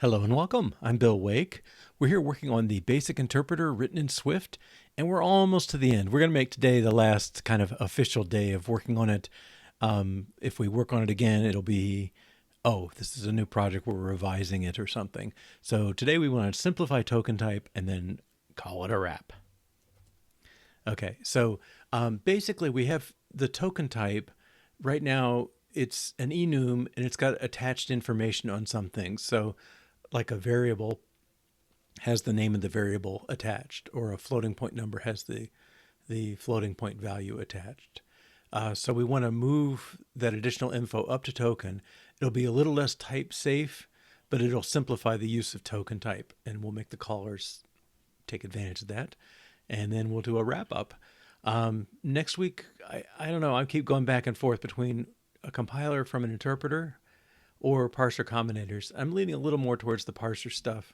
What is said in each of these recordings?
Hello and welcome. I'm Bill Wake. We're here working on the basic interpreter written in Swift, and we're almost to the end. We're going to make today the last kind of official day of working on it. If we work on it again, it'll be, oh, this is a new project, we're revising it or something. So today we want to simplify TokenType and then call it a wrap. Okay, so basically we have the TokenType. Right now it's an enum and it's got attached information on some things. So like a variable has the name of the variable attached, or a floating point number has the floating point value attached. So we want to move that additional info up to token. It'll be a little less type safe, but it'll simplify the use of TokenType, and we'll make the callers take advantage of that. And then we'll do a wrap up. Next week, I don't know, I keep going back and forth between a compiler from an interpreter or parser combinators. I'm leaning a little more towards the parser stuff.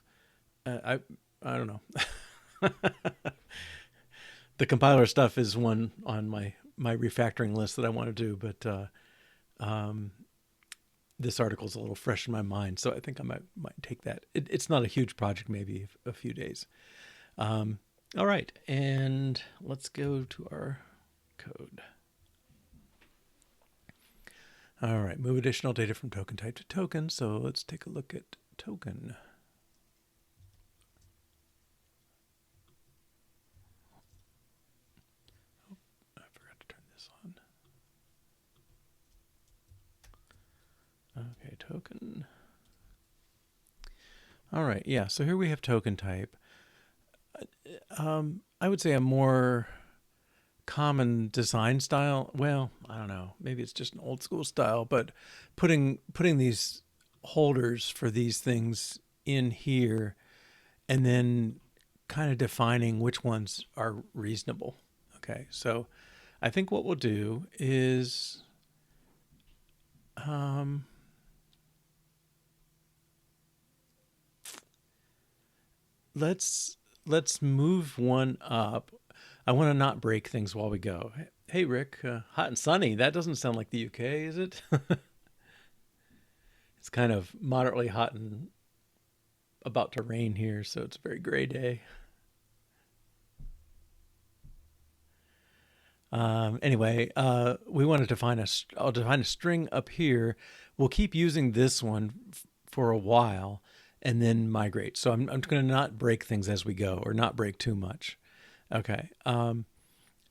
I don't know. The compiler stuff is one on my refactoring list that I want to do, but this article's a little fresh in my mind, so I think I might take that. It's not a huge project, maybe a few days. All right, and let's go to our code. All right, move additional data from TokenType to token. So let's take a look at token. Oh, I forgot to turn this on. Okay, token. All right, yeah, so here we have TokenType. I would say a more common design style. Well, I don't know. Maybe it's just an old school style, but putting these holders for these things in here and then kind of defining which ones are reasonable. Okay, so I think what we'll do is let's move one up. I want to not break things while we go. Hey, Rick, hot and sunny. That doesn't sound like the UK, is it? It's kind of moderately hot and about to rain here, so it's a very gray day. Anyway, we want to define I'll define a string up here. We'll keep using this one for a while and then migrate. So I'm going to not break things as we go, or not break too much. Okay.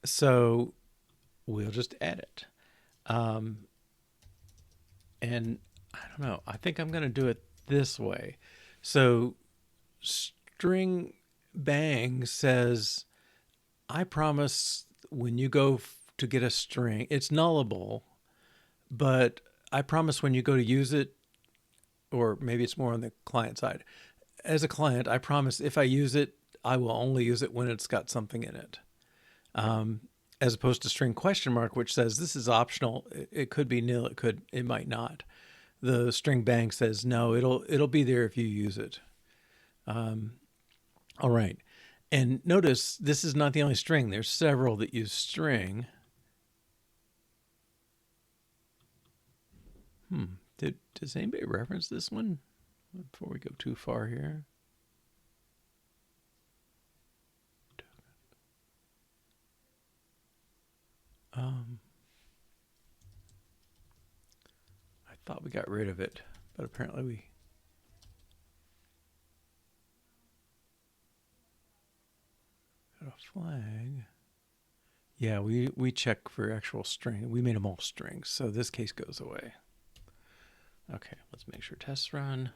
So we'll just add it. And I don't know, I think I'm going to do it this way. So string bang says, I promise when you go to get a string, it's nullable, but I promise when you go to use it, or maybe it's more on the client side. As a client, I promise if I use it, I will only use it when it's got something in it. As opposed to string question mark, which says this is optional. It could be nil. It might not. The string bang says no. It'll be there if you use it. All right, and notice this is not the only string. There's several that use string. Does anybody reference this one before we go too far here? I thought we got rid of it, but apparently we. Got a flag. Yeah, we check for actual string. We made them all strings, so this case goes away. Okay, let's make sure tests run.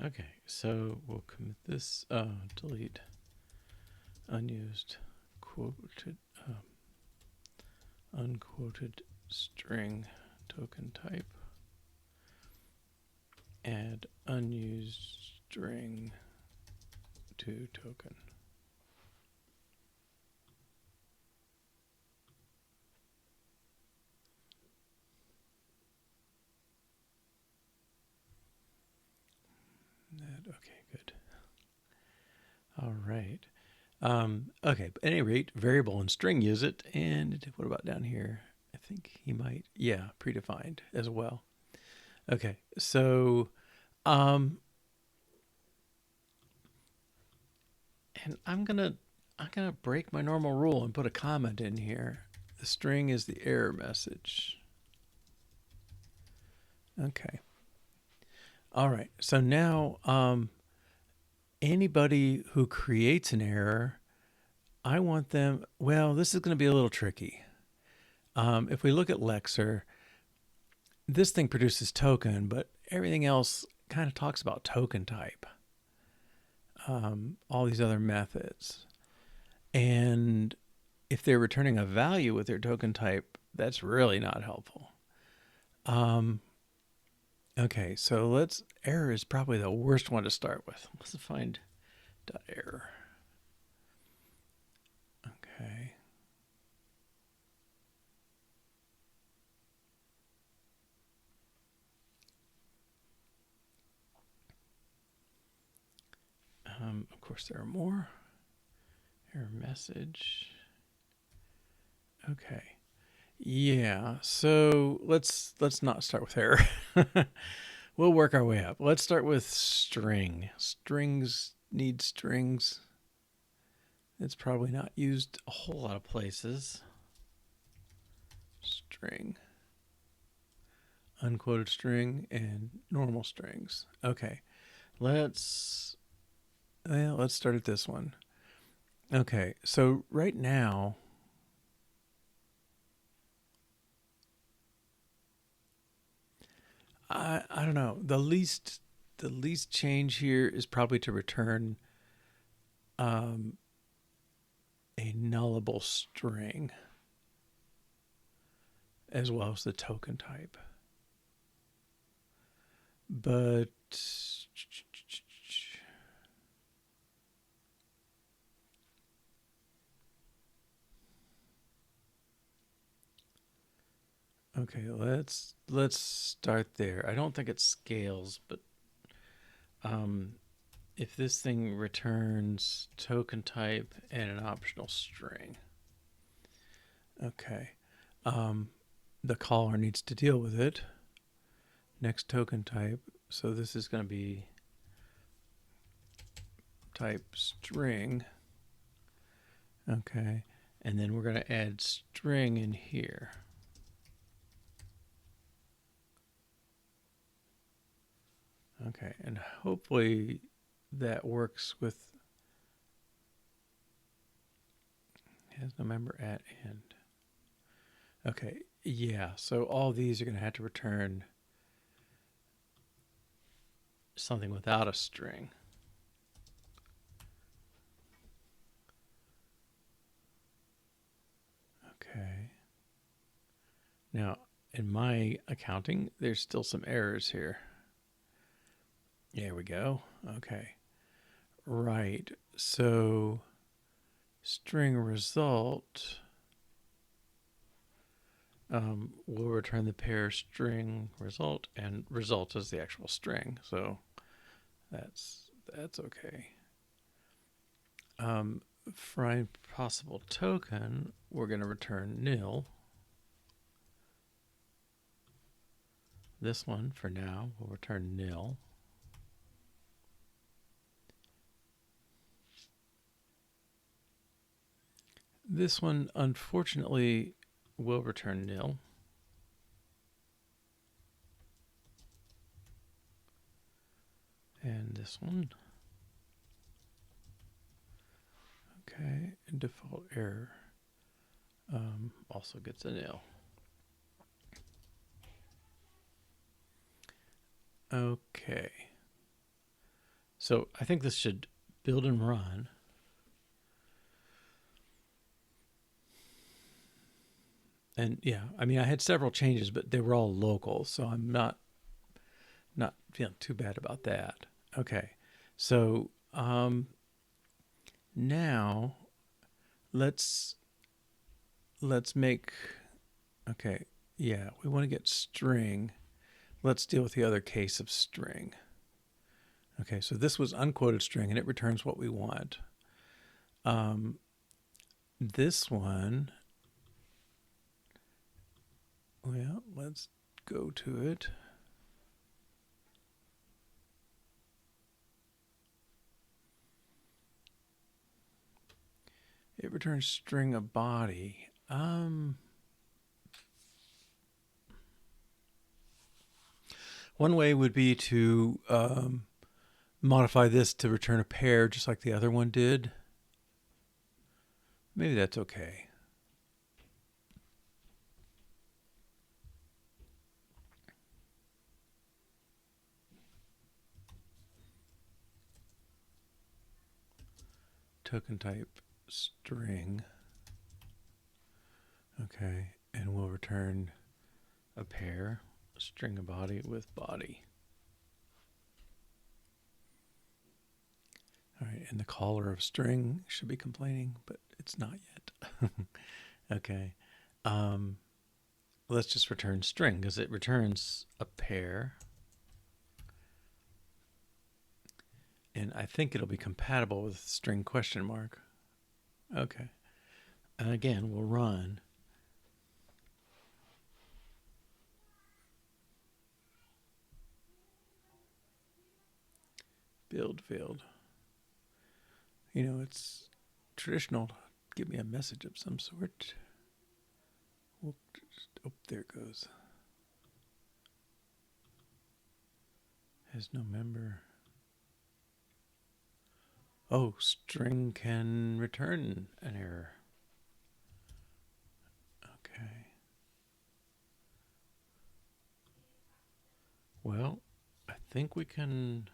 Okay, so we'll commit this, delete unused quoted, unquoted string token type, add unused string to token. that. Okay, good. All right. Okay, at any rate, variable and string use it. And what about down here? I think he might, yeah, predefined as well. Okay, so, and I'm gonna break my normal rule and put a comment in here. The string is the error message. Okay. All right. So now, anybody who creates an error, I want them, well, this is going to be a little tricky. If we look at lexer, this thing produces token, but everything else kind of talks about token type. All these other methods. And if they're returning a value with their token type, that's really not helpful. Okay, so error is probably the worst one to start with. Let's find .error. Okay. Of course, there are more. Error message. Okay. Yeah. So let's not start with error. We'll work our way up. Let's start with string. Strings need strings. It's probably not used a whole lot of places. String. Unquoted string and normal strings. Okay. Let's start at this one. Okay, so right now, I don't know. The least change here is probably to return a nullable string as well as the token type. But okay, let's start there. I don't think it scales, but if this thing returns token type and an optional string, okay, the caller needs to deal with it. Next token type, so this is going to be type string. Okay, and then we're going to add string in here. Okay, and hopefully that works with has no member at end. Okay, yeah, so all these are going to have to return something without a string. Okay. Now, in my accounting, there's still some errors here. There we go. Okay. Right. So string result will return the pair string result, and result is the actual string. So that's okay. For a possible token, we're going to return nil. This one, for now, will return nil. This one, unfortunately, will return nil. And this one. Okay, and default error also gets a nil. Okay. So I think this should build and run. And yeah, I mean, I had several changes, but they were all local, so I'm not feeling too bad about that. Okay, so now let's make, okay, yeah, we want to get string. Let's deal with the other case of string. Okay, so this was unquoted string, and it returns what we want. This one, well, let's go to it. It returns string of body. One way would be to modify this to return a pair, just like the other one did. Maybe that's okay. Token type string. Okay, and we'll return a pair, string of body with body. All right, and the caller of string should be complaining, but it's not yet. Okay. Let's just return string because it returns a pair. And I think it'll be compatible with string question mark. Okay. And again, we'll run. Build field. You know, it's traditional to give me a message of some sort. Oh, there it goes. Has no member. Oh, string can return an error. Okay. Well, I think we can.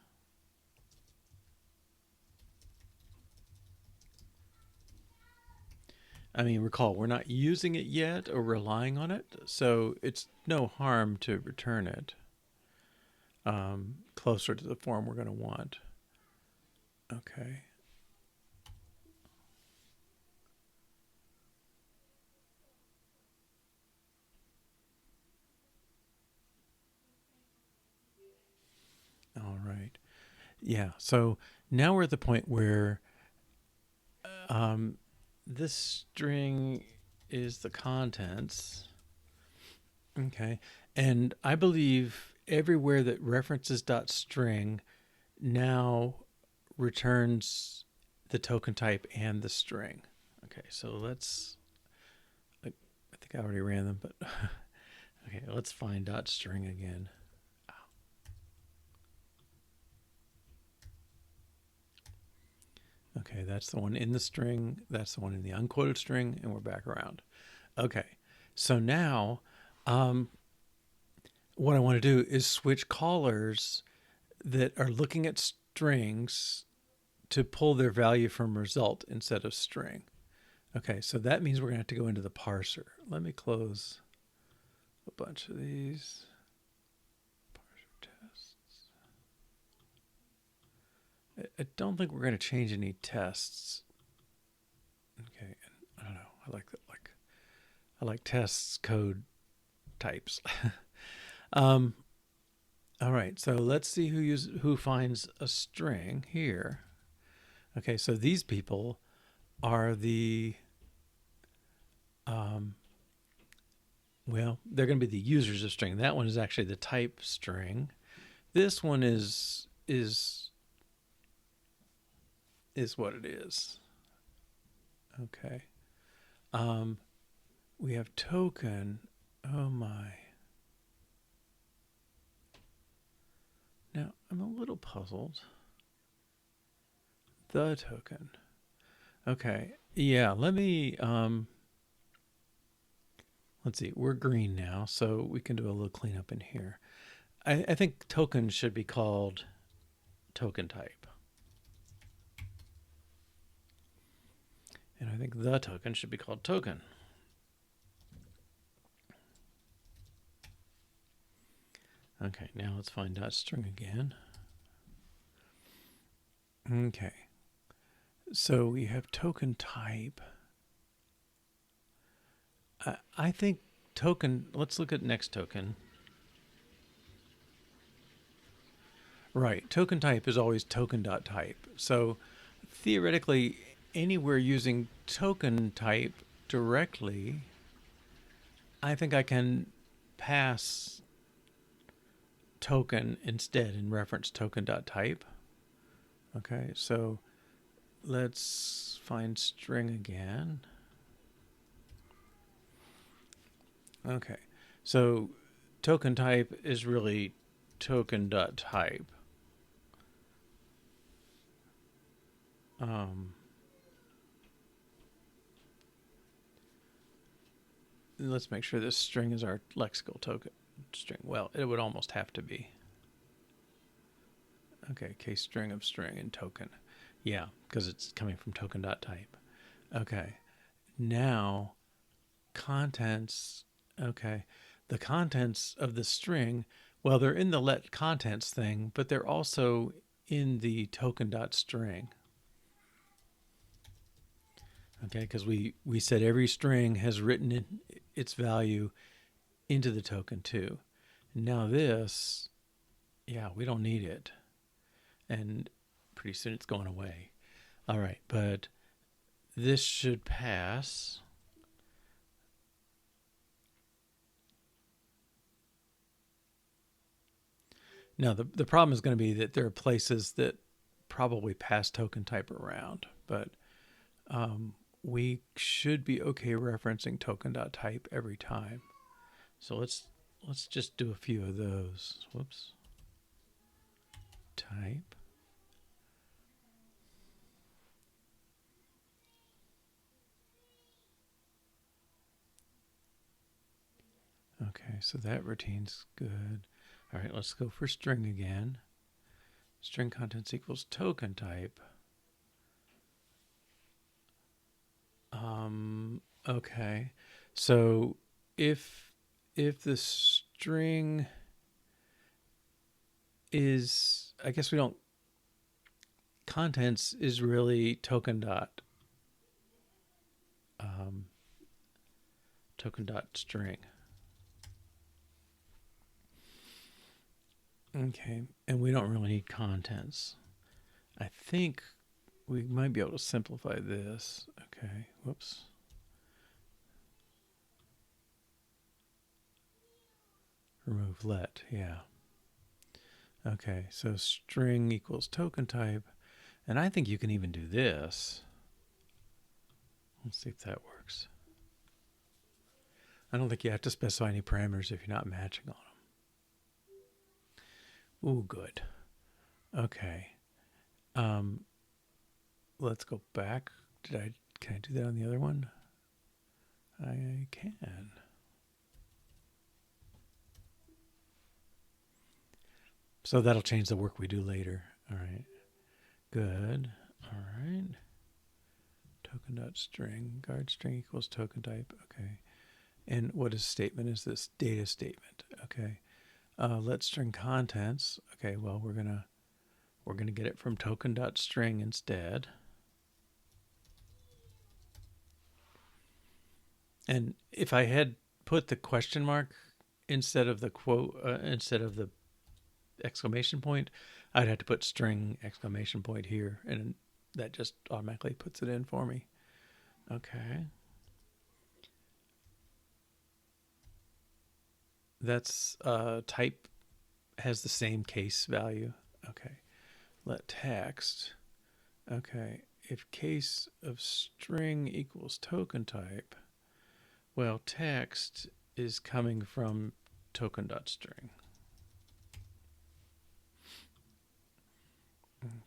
I mean, recall, we're not using it yet or relying on it, so it's no harm to return it closer to the form we're going to want. Okay. All right. Yeah, so now we're at the point where this string is the contents. Okay. And I believe everywhere that references .string now returns the token type and the string. Okay, so let's, I think I already ran them, but okay, let's find .string again. Okay, that's the one in the string, that's the one in the unquoted string, and we're back around. Okay, so now what I want to do is switch callers that are looking at strings to pull their value from result instead of string. Okay, so that means we're going to have to go into the parser. Let me close a bunch of these. Parser tests. I don't think we're going to change any tests. Okay, I don't know. I like tests code types. All right, so let's see who finds a string here. Okay, so these people are the well, they're going to be the users of string. That one is actually the type string. This one is what it is. Okay. We have token. Oh my. Now I'm a little puzzled. The token. Okay. Yeah, let me let's see. We're green now, so we can do a little cleanup in here. I think token should be called token type. And I think the token should be called token. Okay, now let's find .string again. Okay. So we have token type. I think token, let's look at next token. Right. Token type is always token.type. So theoretically, anywhere using token type directly, I think I can pass token instead and reference token.type. Okay, so let's find string again. Okay, so token type is really token.type. Let's make sure this string is our lexical token string. Well, it would almost have to be. Okay, case string of string and token. Yeah, because it's coming from token.type. Okay, now contents. Okay, the contents of the string, well, they're in the let contents thing, but they're also in the token.string. Okay, because we said every string has written in its value into the token too. Now this, yeah, we don't need it. And pretty soon it's going away. All right, but this should pass. Now, the problem is going to be that there are places that probably pass token type around, but we should be okay referencing token.type every time. So let's just do a few of those. Whoops. Type. Okay, so that routine's good. All right, let's go for string again. String contents equals token type. Okay, so if the string is, I guess we don't, contents is really token dot string. Okay, and we don't really need contents. I think we might be able to simplify this. Okay, whoops. Remove let, yeah. Okay, so string equals token type. And I think you can even do this. Let's see if that works. I don't think you have to specify any parameters if you're not matching on them. Ooh, good. Okay. Let's go back. Can I do that on the other one? I can. So that'll change the work we do later. All right. Good. All right. Token.string. Guard string equals token type. Okay. And what is statement? Is this data statement? Okay. Let string contents. Okay. Well, we're gonna get it from token.string instead. And if I had put the question mark instead of the quote, instead of the exclamation point, I'd have to put string exclamation point here, and that just automatically puts it in for me. Okay. That's type has the same case value. Okay. Let text. Okay. If case of string equals token type, well, text is coming from token.string.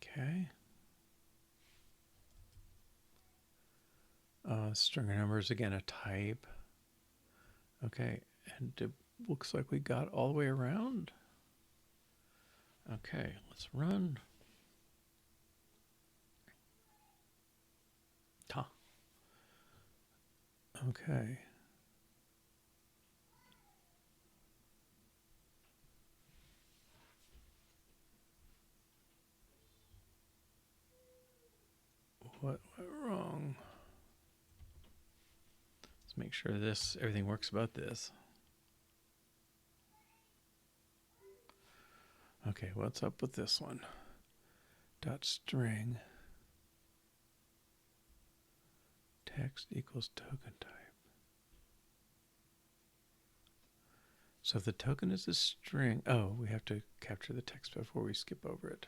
Okay. Stringer number is again a type. Okay, and it looks like we got all the way around. Okay, let's run. Ta. Okay. What went wrong? Let's make sure everything works about this. Okay, what's up with this one? Dot string text equals token type. So if the token is a string, oh, we have to capture the text before we skip over it.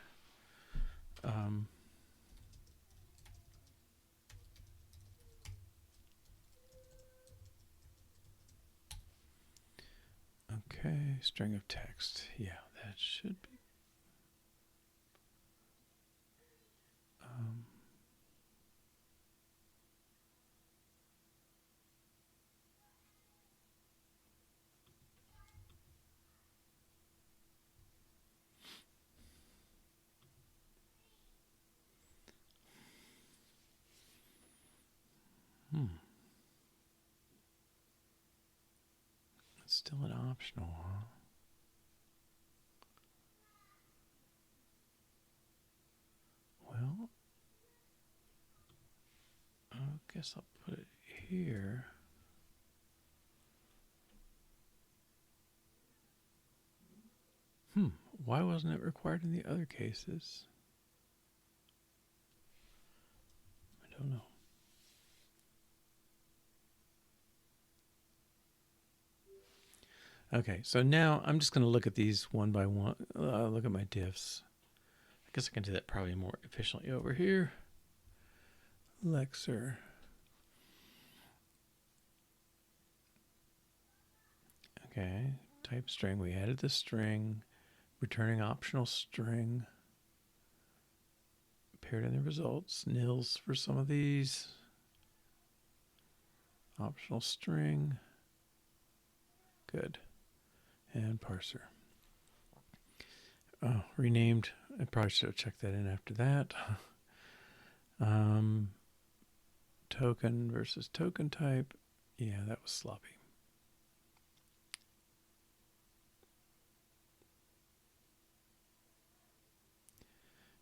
Okay, string of text. Yeah, that should be. It's still an optional, huh? Well, I guess I'll put it here. Why wasn't it required in the other cases? I don't know. Okay, so now I'm just going to look at these one by one. Look at my diffs. I guess I can do that probably more efficiently over here. Lexer. Okay, type string. We added the string, returning optional string. Paired in the results. Nils for some of these. Optional string. Good. And parser. Oh, renamed. I probably should have checked that in after that. Token versus token type. Yeah, that was sloppy.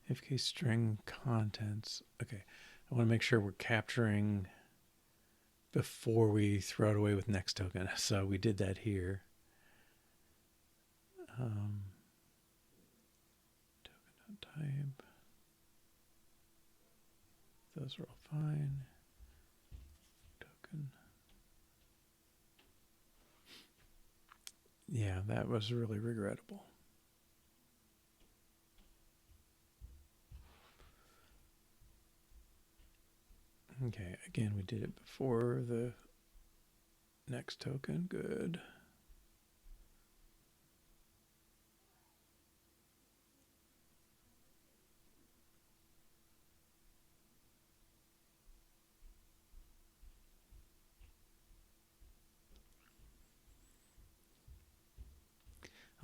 If case string contents. Okay, I want to make sure we're capturing before we throw it away with next token. So we did that here. Token type. Those are all fine. Token. Yeah, that was really regrettable. Okay, again, we did it before the next token. Good.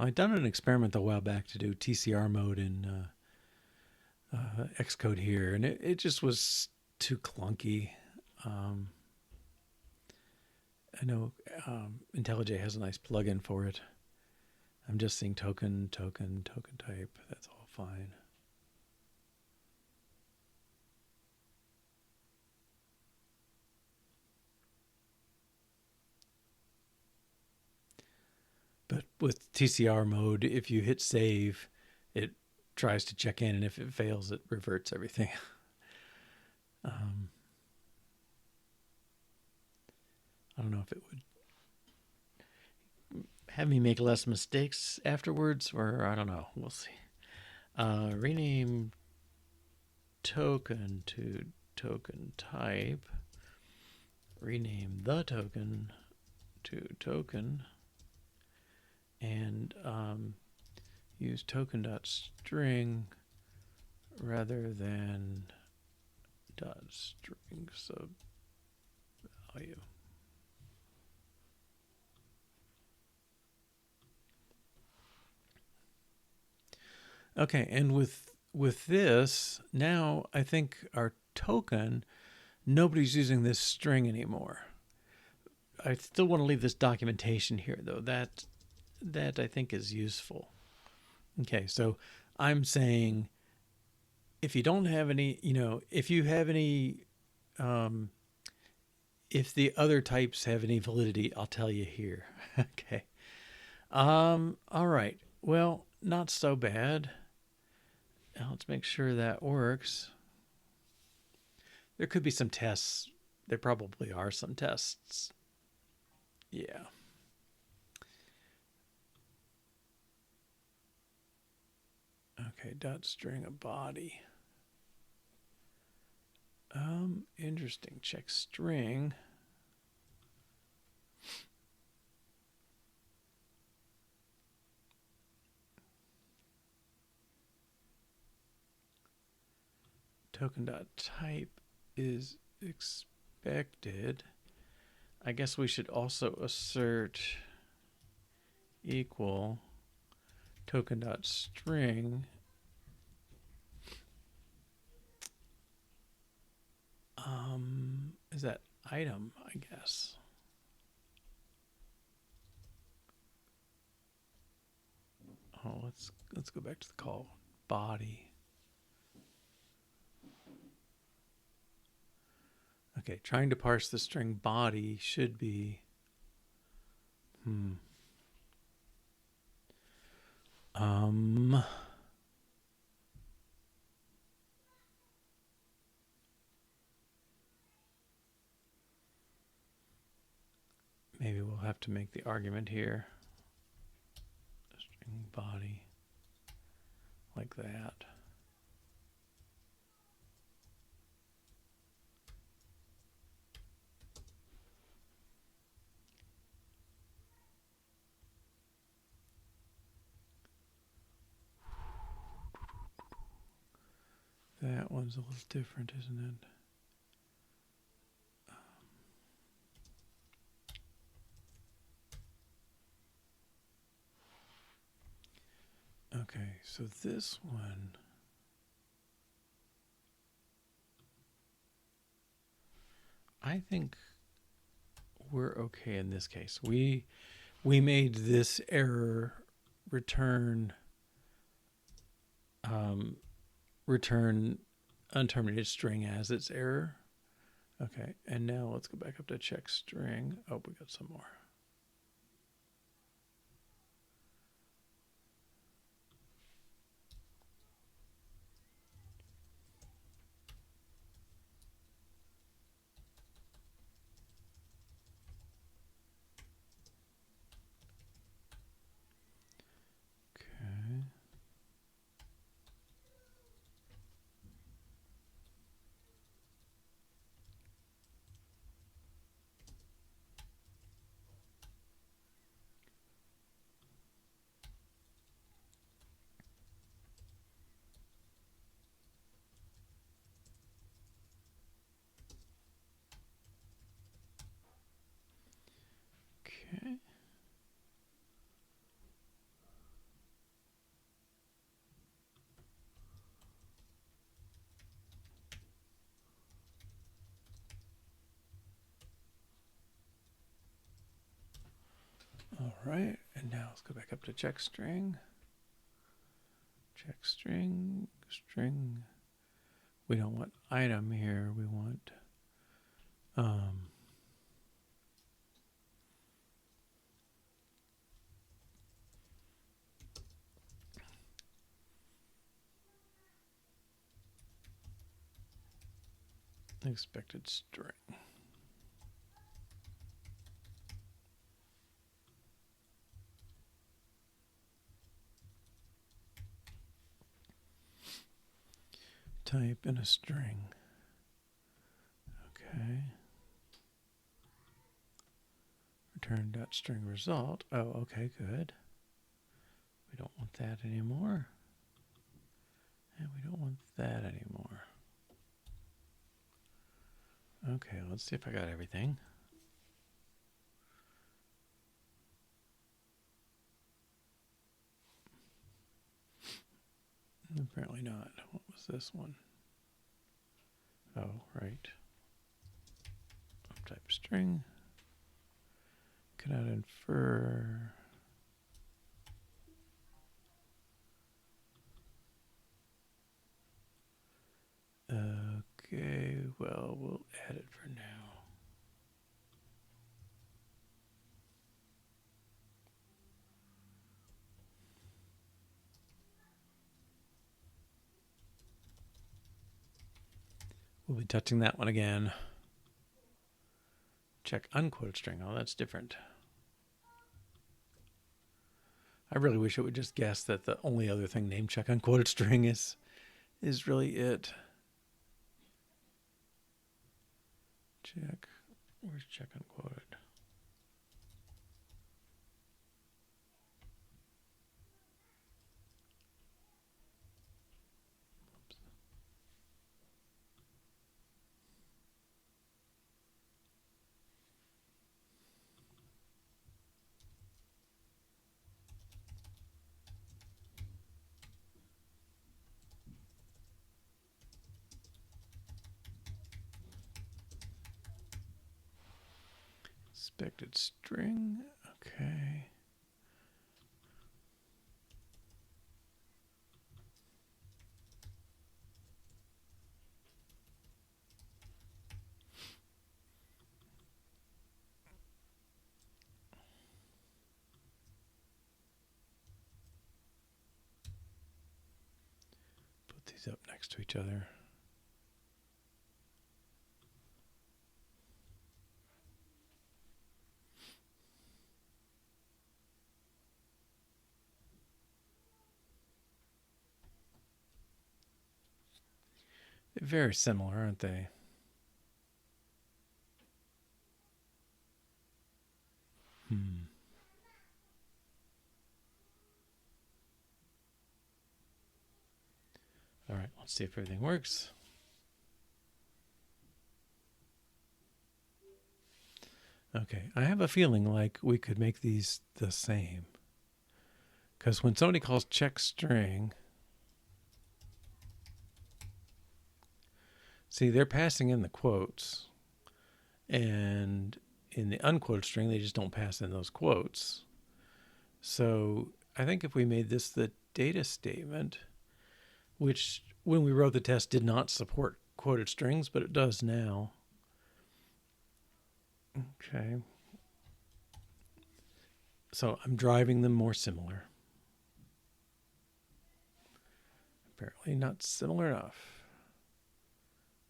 I'd done an experiment a while back to do TCR mode in Xcode here, and it just was too clunky. I know IntelliJ has a nice plugin for it. I'm just seeing token type. That's all fine. But with TCR mode, if you hit save, it tries to check in, and if it fails, it reverts everything. I don't know if it would have me make less mistakes afterwards, or I don't know. We'll see. Rename token to token type. Rename the token to token. And use token.string rather than .string sub value. Okay, and with this, now I think our token, nobody's using this string anymore. I still want to leave this documentation here, though. That I think is useful. Okay, so I'm saying if you don't have any, if you have any, if the other types have any validity, I'll tell you here. Okay. All right. Well, not so bad. Now let's make sure that works. There could be some tests. There probably are some tests. Yeah. Okay, dot string a body. Interesting. Check string. TokenType is expected. I guess we should also assert equal token.string. Is that item, I guess? Oh, let's go back to the call. Body. Okay, trying to parse the string body should be maybe we'll have to make the argument here. String body like that. That one's a little different, isn't it? Okay, so this one, I think we're okay in this case. We made this error return return unterminated string as its error. Okay, and now let's go back up to check string. Oh, we got some more. Okay. Okay. All right, and now let's go back up to check string. Check string, string. We don't want item here. We want expected string. Type in a string. Okay. Return dot string result. Oh, okay, good. We don't want that anymore. And we don't want that anymore. Okay, let's see if I got everything. Apparently not. What was this one? Oh, right. Type string. Cannot infer. Okay, well, we'll add it for now. We'll be touching that one again. Check unquoted string. Oh, that's different. I really wish it would just guess that the only other thing named check unquoted string is really it. Check. Where's check unquoted? Expected string. Okay. Put these up next to each other. They're very similar, aren't they? All right, let's see if everything works. Okay, I have a feeling like we could make these the same. Because when somebody calls check string, see, they're passing in the quotes. And in the unquoted string, they just don't pass in those quotes. So I think if we made this the data statement, which when we wrote the test did not support quoted strings, but it does now. Okay. So I'm driving them more similar. Apparently not similar enough.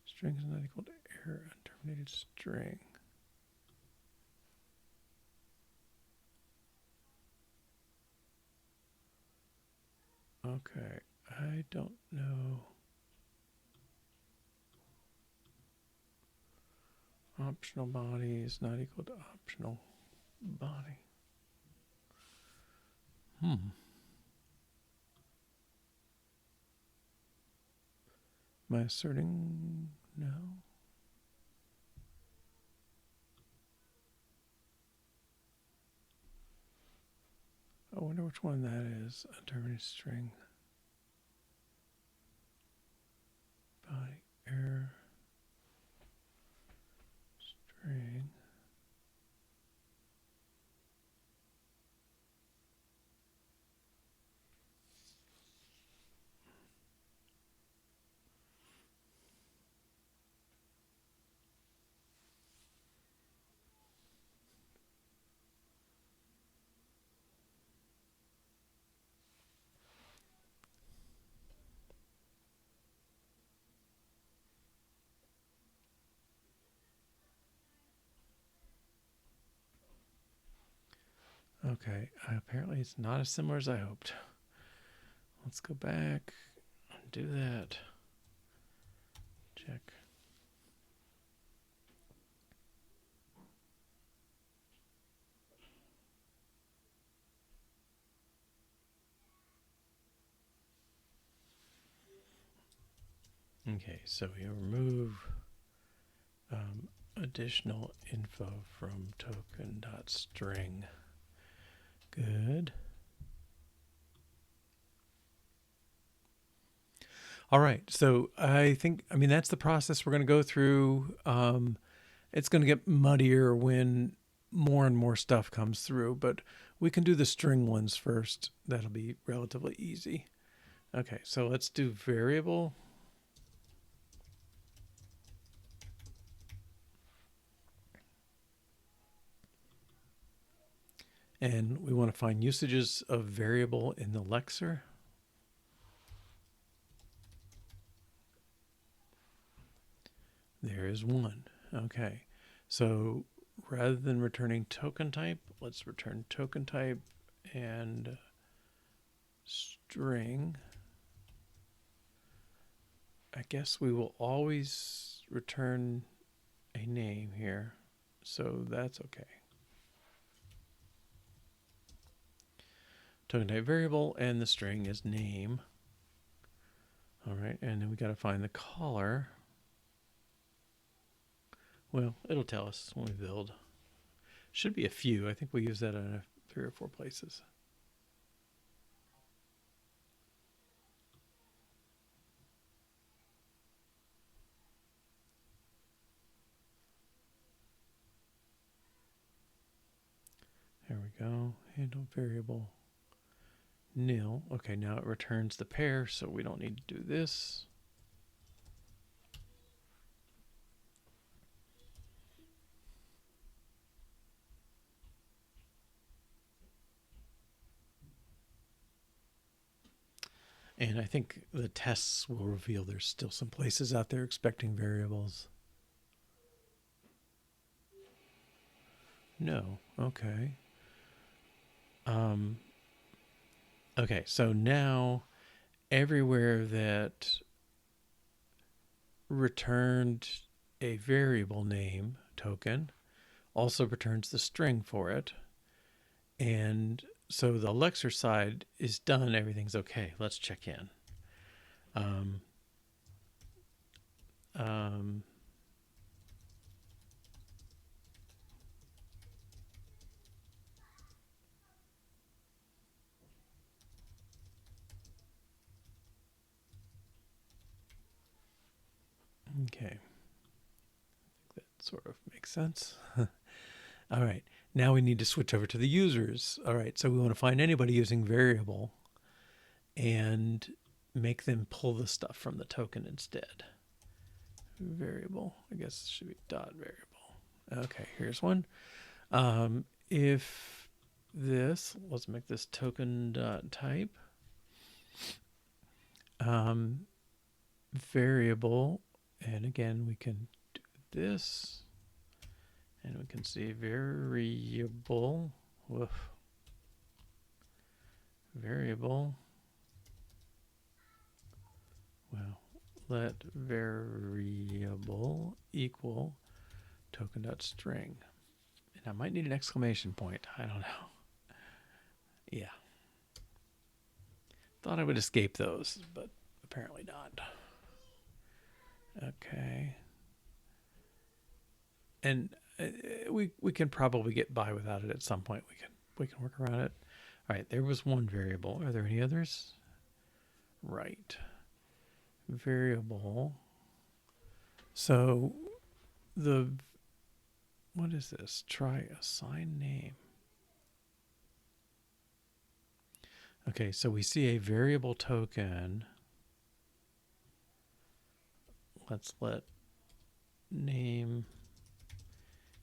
String is not equal to error unterminated string. Okay, I don't know. Optional body is not equal to optional body. Am I asserting no? I wonder which one that is. Unterminated string. Body error. String. Okay, apparently it's not as similar as I hoped. Let's go back and do that. Check. Okay, so we remove additional info from token.string. Good. All right, so I mean, that's the process we're going to go through. It's going to get muddier when more and more stuff comes through, but we can do the string ones first. That'll be relatively easy. Okay, so let's do variable. And we want to find usages of variable in the lexer. There is one. Okay. So rather than returning token type, let's return token type and string. I guess we will always return a name here, so that's okay. Token type variable, and the string is name. All right, and then we got to find the caller. Well, it'll tell us when we build. Should be a few. I think we use that in 3 or 4 places. There we go. Handle variable nil. Okay, now it returns the pair, so we don't need to do this. And I think the tests will reveal there's still some places out there expecting variables. No. Okay. Okay, so now everywhere that returned a variable name token also returns the string for it. And so the lexer side is done. Everything's okay. Let's check in. Okay. That sort of makes sense. All right. Now we need to switch over to the users. All right. So we want to find anybody using variable and make them pull the stuff from the token instead. Variable, I guess it should be dot variable. Okay, here's one. If this, let's make this token dot type variable, and again we can do this, and we can see variable. Woof. Variable. Well, let variable equal token.string. And I might need an exclamation point. I don't know. Yeah. Thought I would escape those, but apparently not. Okay. And we can probably get by without it at some point. We can work around it. All right, there was one variable. Are there any others? Right. Variable. So what is this? Try assign name. Okay, so we see a variable token. Let's let name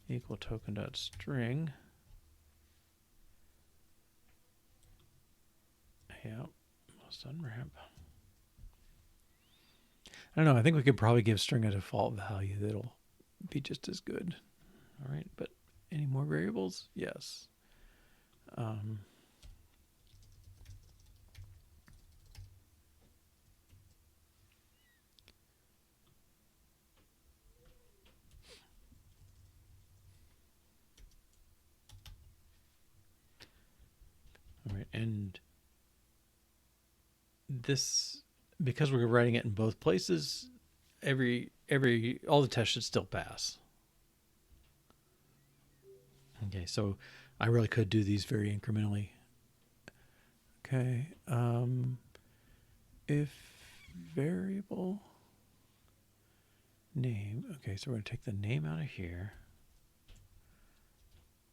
equal token.string. Yeah, must unwrap. I don't know. I think we could probably give string a default value that'll be just as good. All right, but any more variables? Yes. All right, and this, because we're writing it in both places, all the tests should still pass. Okay, so I really could do these very incrementally. Okay, if variable name, okay, so we're going to take the name out of here.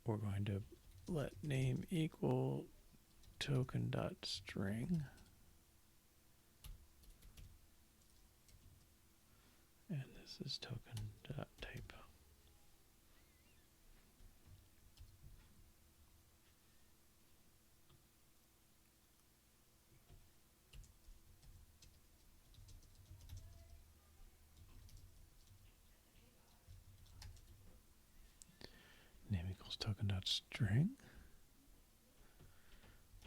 We're going to let name equal token.string. And this is token.type. equals token.string.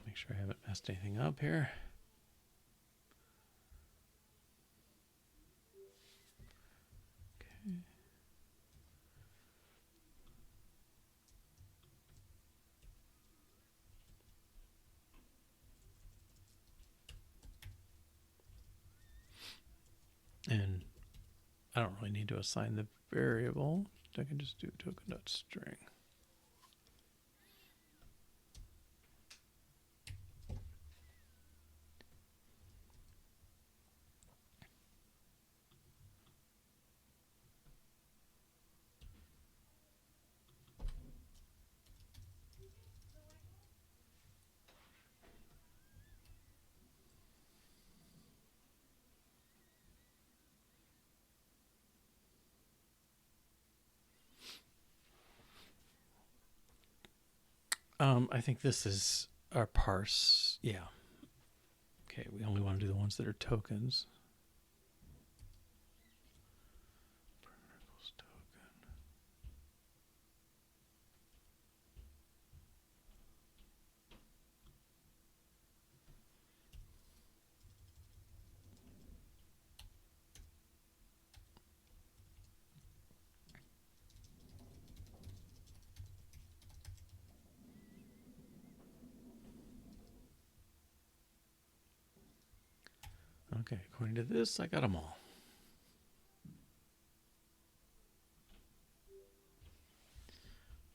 Make sure I haven't messed anything up here. Okay. And I don't really need to assign the variable. I can just do token.string. I think this is our parse. Yeah. Okay, we only want to do the ones that are tokens. Okay, according to this, I got them all.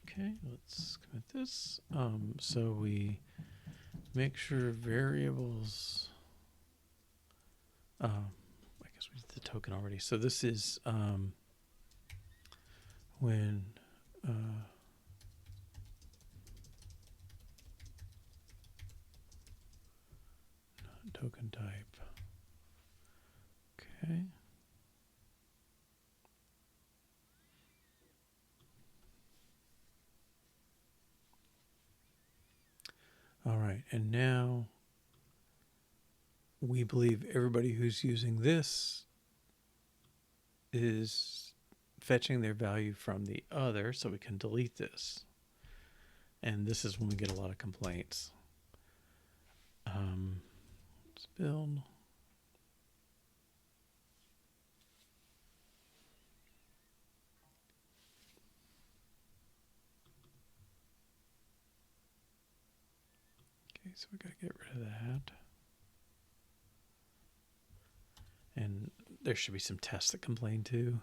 Okay, let's commit this. So we make sure variables. I guess we did the token already. So this is when token type. Okay. All right, and now we believe everybody who's using this is fetching their value from the other, so we can delete this. And this is when we get a lot of complaints. Let's build. Okay, so we got to get rid of that. And there should be some tests that complain too.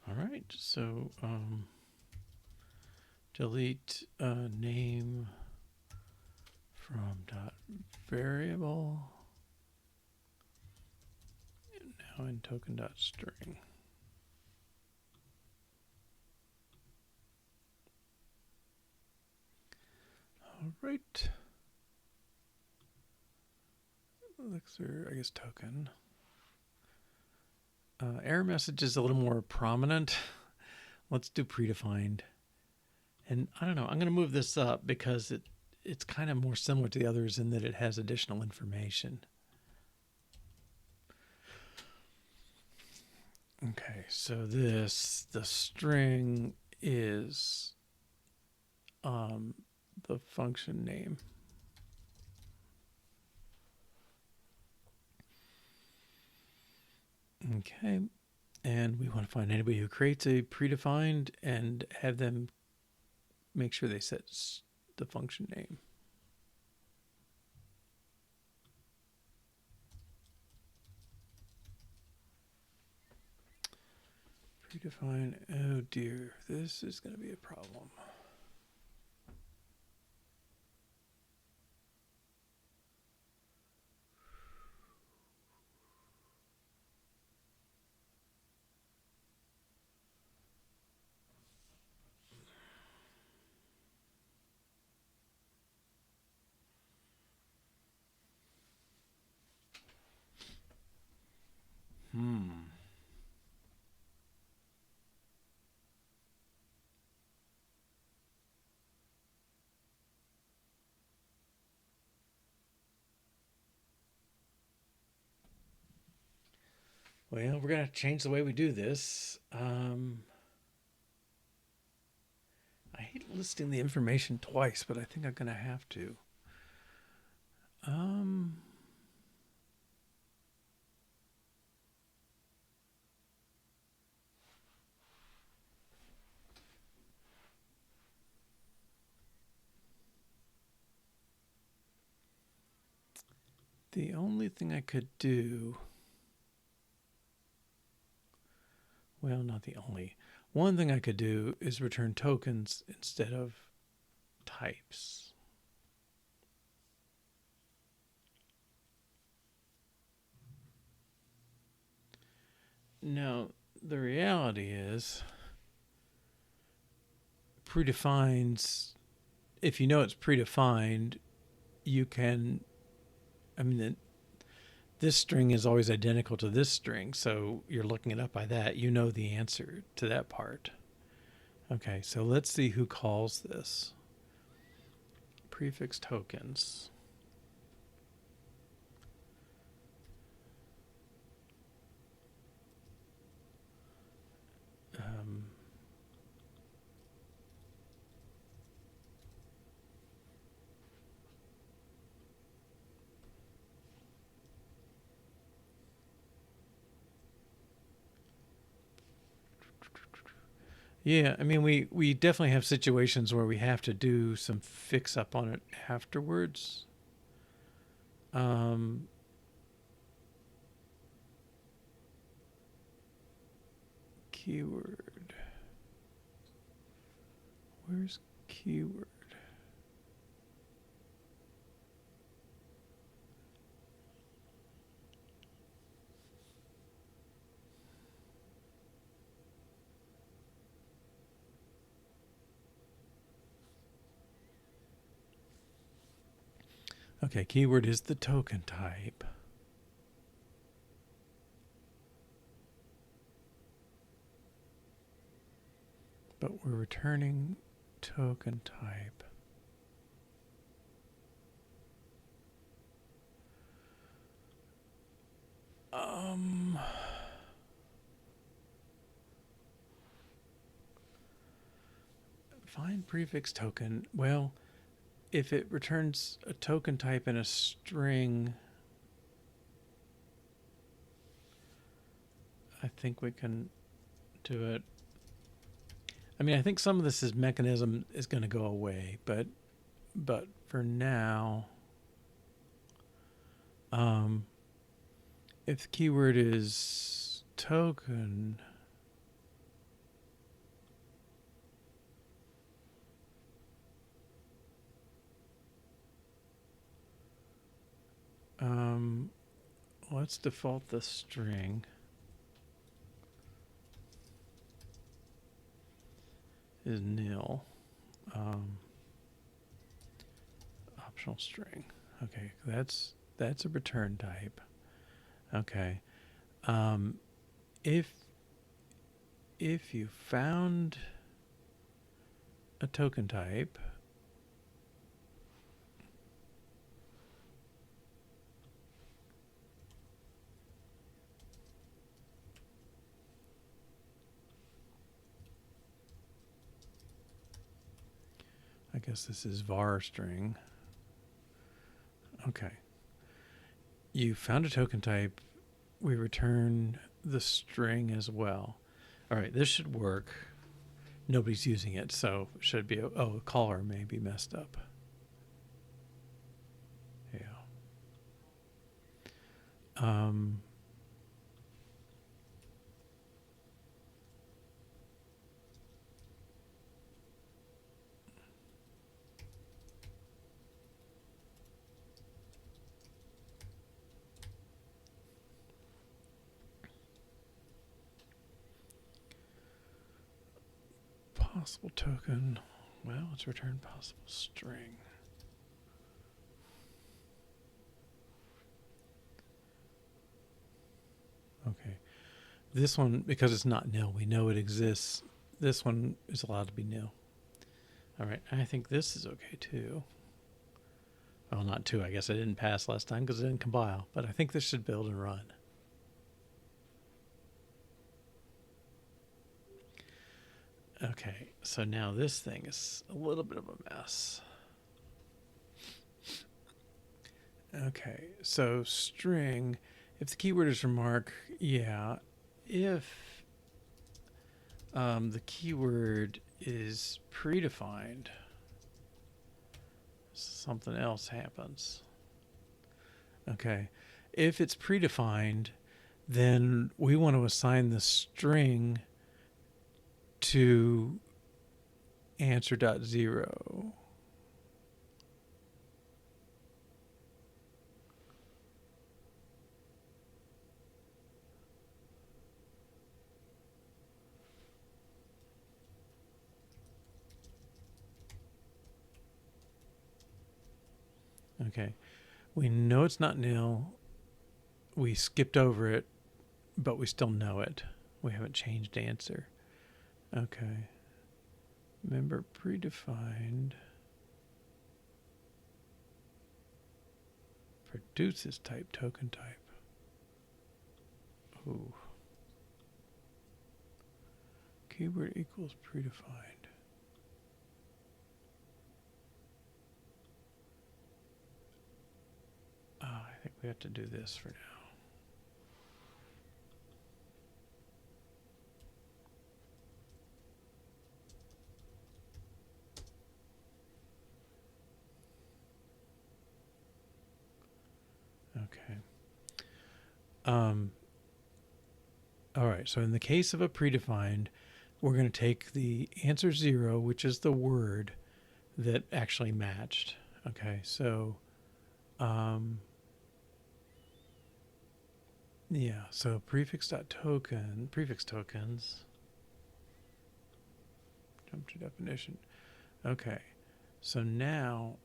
All right, so delete name from dot variable, and now in token dot string. All right, lexer, I guess token. Error message is a little more prominent. Let's do predefined. And I don't know, I'm going to move this up because it's kind of more similar to the others in that it has additional information. Okay, so this, the string is the function name. Okay. And we want to find anybody who creates a predefined and have them make sure they set the function name. Predefined. Oh dear, this is going to be a problem. Well, we're going to change the way we do this. I hate listing the information twice, but I think I'm going to have to. The only thing I could do, well, not the only. One thing I could do is return tokens instead of types. Now, the reality is, predefines, if you know it's predefined, you can, this string is always identical to this string, so you're looking it up by that. You know the answer to that part. Okay, so let's see who calls this. Prefix tokens. Yeah, we definitely have situations where we have to do some fix up on it afterwards. Keyword. Where's keyword? Okay, keyword is the token type. But we're returning token type. Find prefix token. Well, if it returns a token type in a string, I think we can do it. I think some of this mechanism is going to go away, but for now, if the keyword is token, let's default the string is nil. Optional string. Okay, that's a return type. Okay. If you found a token type, I guess this is var string. Okay. You found a token type. We return the string as well. All right, this should work. Nobody's using it, so it should be, oh, caller may be messed up. Yeah. Possible token. Well, let's return possible string. Okay. This one, because it's not nil, we know it exists. This one is allowed to be nil. All right, I think this is okay too. Well, not two. I guess I didn't pass last time because it didn't compile, but I think this should build and run. Okay, so now this thing is a little bit of a mess. Okay, so string, if the keyword is remark, yeah. If the keyword is predefined, something else happens. Okay, if it's predefined, then we want to assign the string to answer.0. Okay, we know it's not nil. We skipped over it, but we still know it. We haven't changed answer. Okay. Remember predefined produces type token type. Ooh. Keyword equals predefined. I think we have to do this for now. Okay. All right, so in the case of a predefined, we're going to take the answer 0, which is the word that actually matched. Okay, so yeah, so prefix.token, prefix tokens, jump to definition. Okay, so now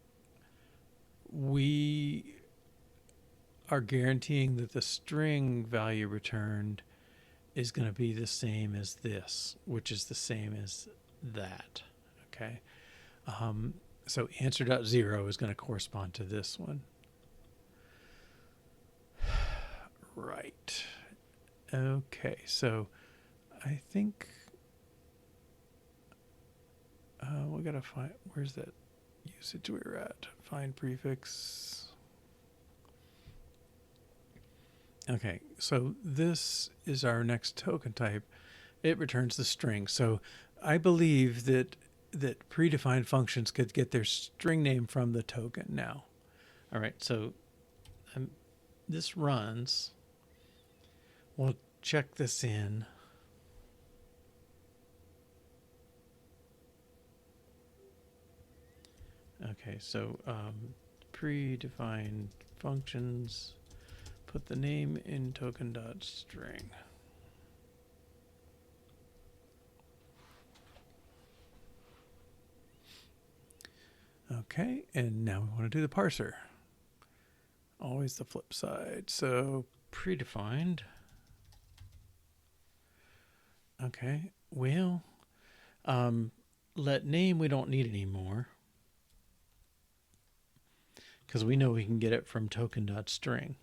we are guaranteeing that the string value returned is going to be the same as this, which is the same as that. Okay. So answer.0 is going to correspond to this one. Right. Okay. So I think we got to find, where's that usage we were at? Find prefix. Okay, so this is our next token type. It returns the string. So I believe that predefined functions could get their string name from the token now. All right, so this runs. We'll check this in. Okay, so predefined functions. Put the name in token.string. Okay, and now we want to do the parser. Always the flip side. So predefined. Okay, well, let name we don't need anymore, because we know we can get it from token.string.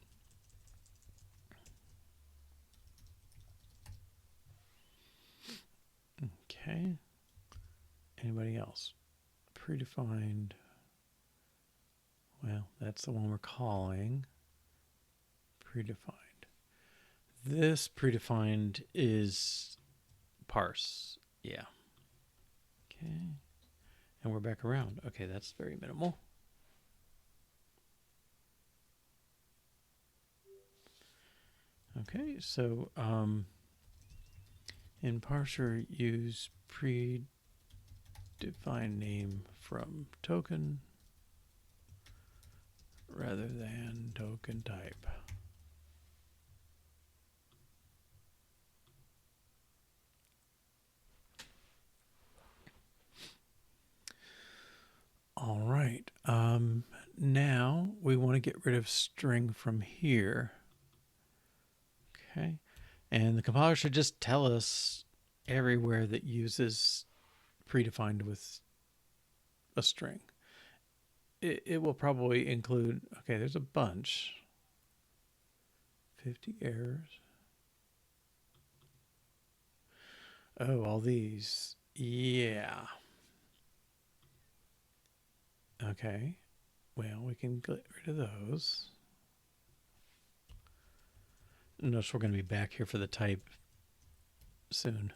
Okay. Anybody else? Predefined. Well, that's the one we're calling. Predefined. this predefined is parse. Yeah. Okay. And we're back around. Okay, that's very minimal. Okay, so in parser, use predefined name from token rather than token type. All right. Now we want to get rid of string from here. Okay. And the compiler should just tell us everywhere that uses predefined with a string. It will probably include, okay, there's a bunch. 50 errors. Oh, all these. Yeah. Okay. Well, we can get rid of those. Notice we're going to be back here for the type soon.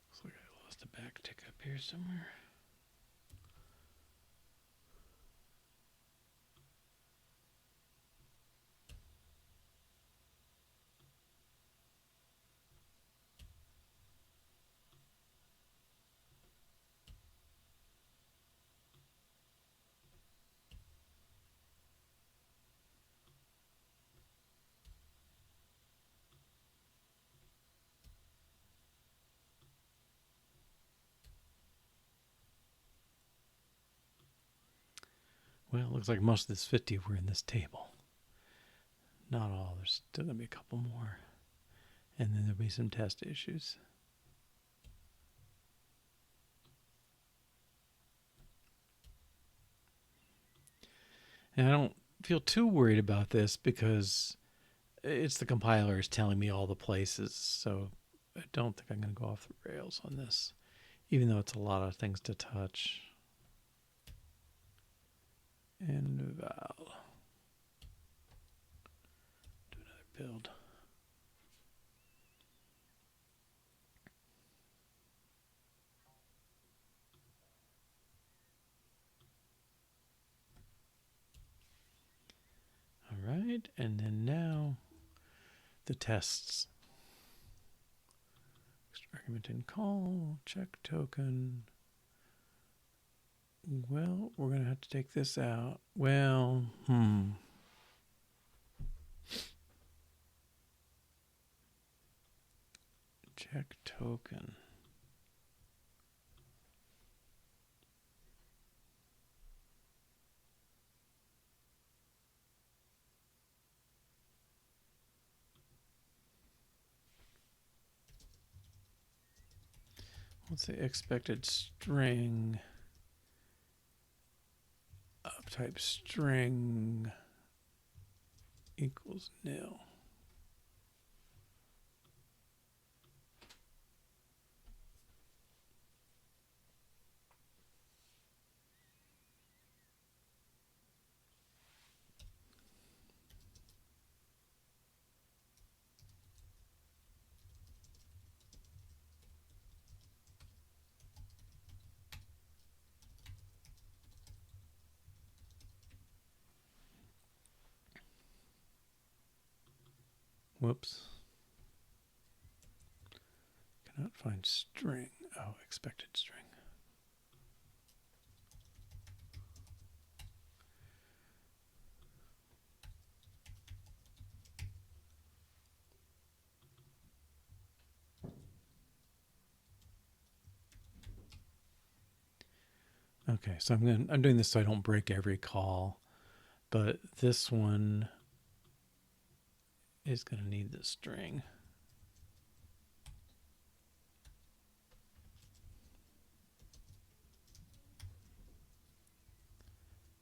Looks like I lost a backtick up here somewhere. Well, it looks like most of this 50 were in this table. Not all. There's still going to be a couple more. And then there'll be some test issues. And I don't feel too worried about this because it's the compiler is telling me all the places. So I don't think I'm going to go off the rails on this, even though it's a lot of things to touch. And val. Do another build. All right, and then now the tests. Argument in call, check token. Well, we're going to have to take this out. Well, check token. Let's say expected string, uptype string equals nil. Whoops. Cannot find string. Oh, expected string. Okay, so I'm doing this so I don't break every call, but this one is going to need the string.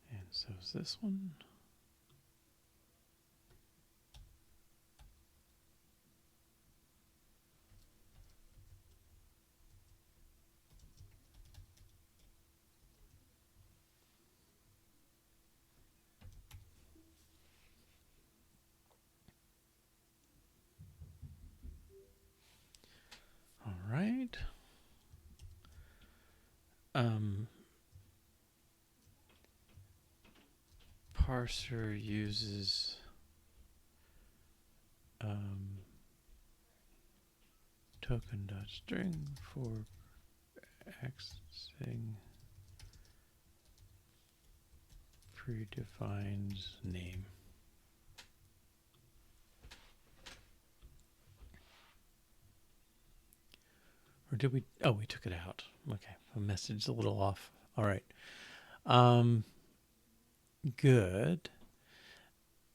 And So is this one? All right. Parser uses token.string for accessing predefined name. Or did we? Oh, we took it out. Okay, the message is a little off. All right. Good.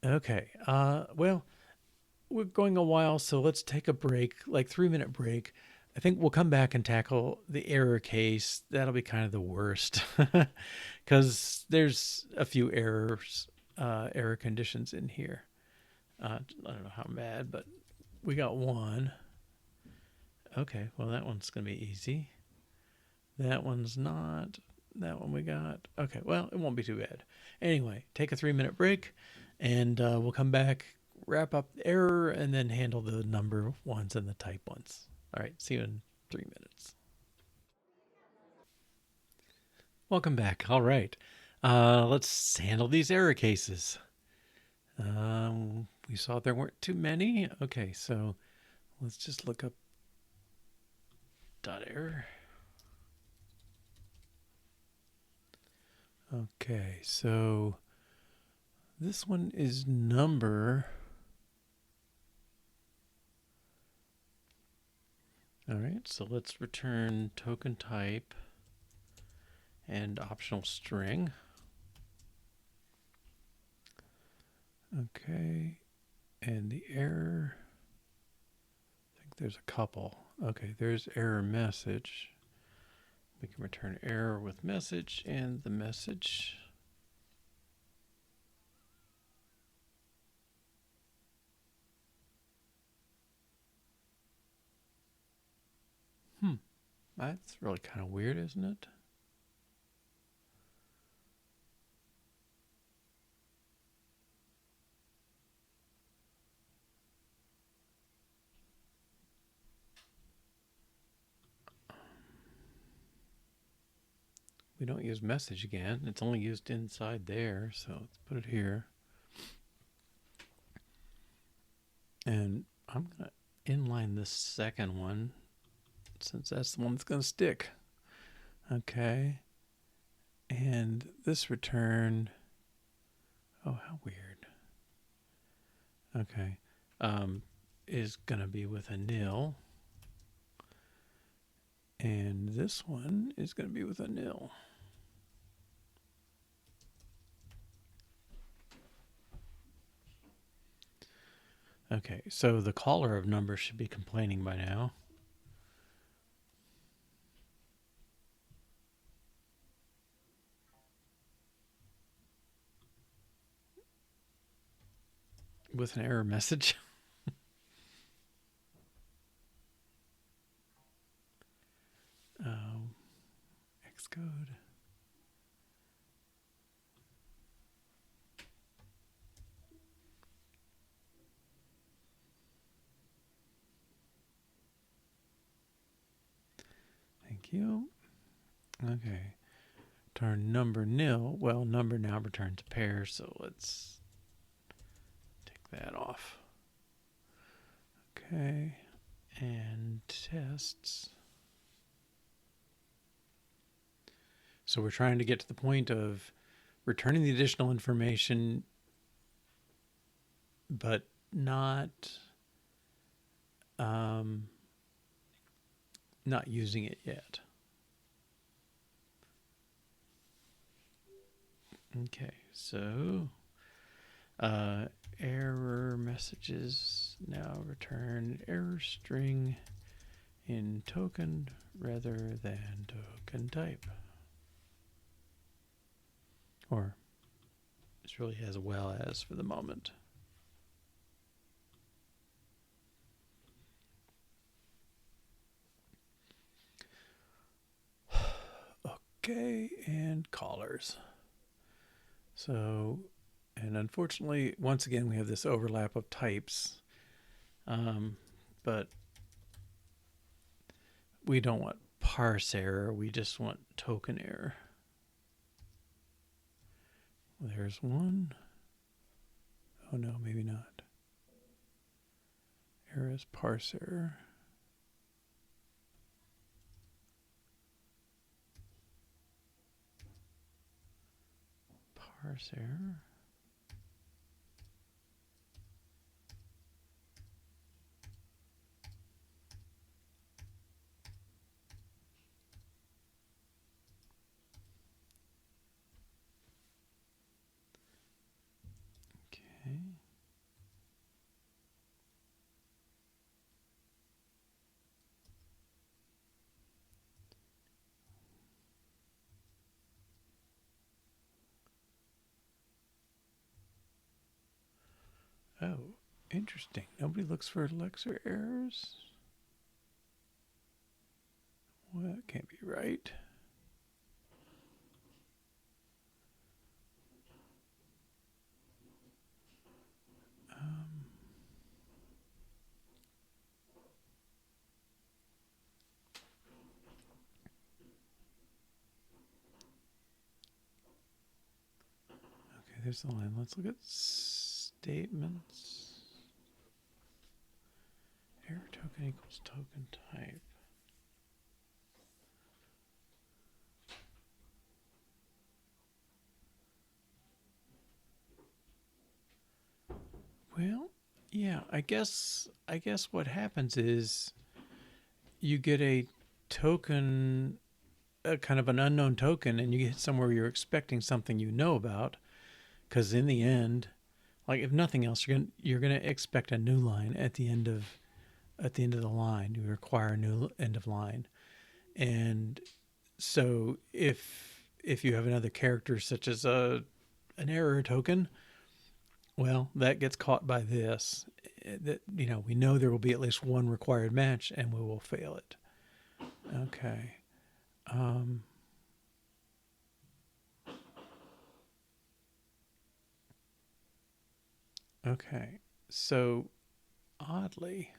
Okay. Well, we're going a while, so let's take a break, like 3-minute break. I think we'll come back and tackle the error case. That'll be kind of the worst because there's a few error conditions in here. I don't know how bad, but we got one. Okay, well, that one's going to be easy. That one's not. That one we got. Okay, well, it won't be too bad. Anyway, take a 3-minute break, and we'll come back, wrap up the error, and then handle the number ones and the type ones. All right, see you in 3 minutes. Welcome back. All right, let's handle these error cases. We saw there weren't too many. Okay, so let's just look up .error. Okay, so this one is number. All right, so let's return token type and optional string. Okay, and the error, I think there's a couple. Okay, there's error message. We can return error with message and the message. That's really kind of weird, isn't it? We don't use message again. It's only used inside there, so let's put it here. And I'm going to inline this second one since that's the one that's going to stick. Okay. And this return, oh, how weird. Okay. Is going to be with a nil. And this one is going to be with a nil. Okay, so the caller of number should be complaining by now. With an error message. Xcode. Thank you. Okay. Turn number nil. Well, number now returns a pair, so let's take that off. Okay. And tests. So we're trying to get to the point of returning the additional information, but not using it yet. Okay, so error messages now return error string in token rather than token type. Or This really has well as for the moment. Okay, and callers. So, and unfortunately, once again, we have this overlap of types, but we don't want parse error. We just want token error. There's one. Oh no, maybe not. Error is parse error. Parse error. Okay. Oh, interesting. Nobody looks for lexer errors. Well, that can't be right. Okay, there's the line. Let's look at statements. Error token equals token type. Well, yeah, I guess what happens is you get a token, a kind of an unknown token, and you get somewhere where you're expecting something you know about, because in the end, like if nothing else, you're gonna expect a new line at the end of the line. You require a new end of line, and so if you have another character such as an error token, well, that gets caught by this. That we know there will be at least one required match, and we will fail it. Okay. Okay. So oddly,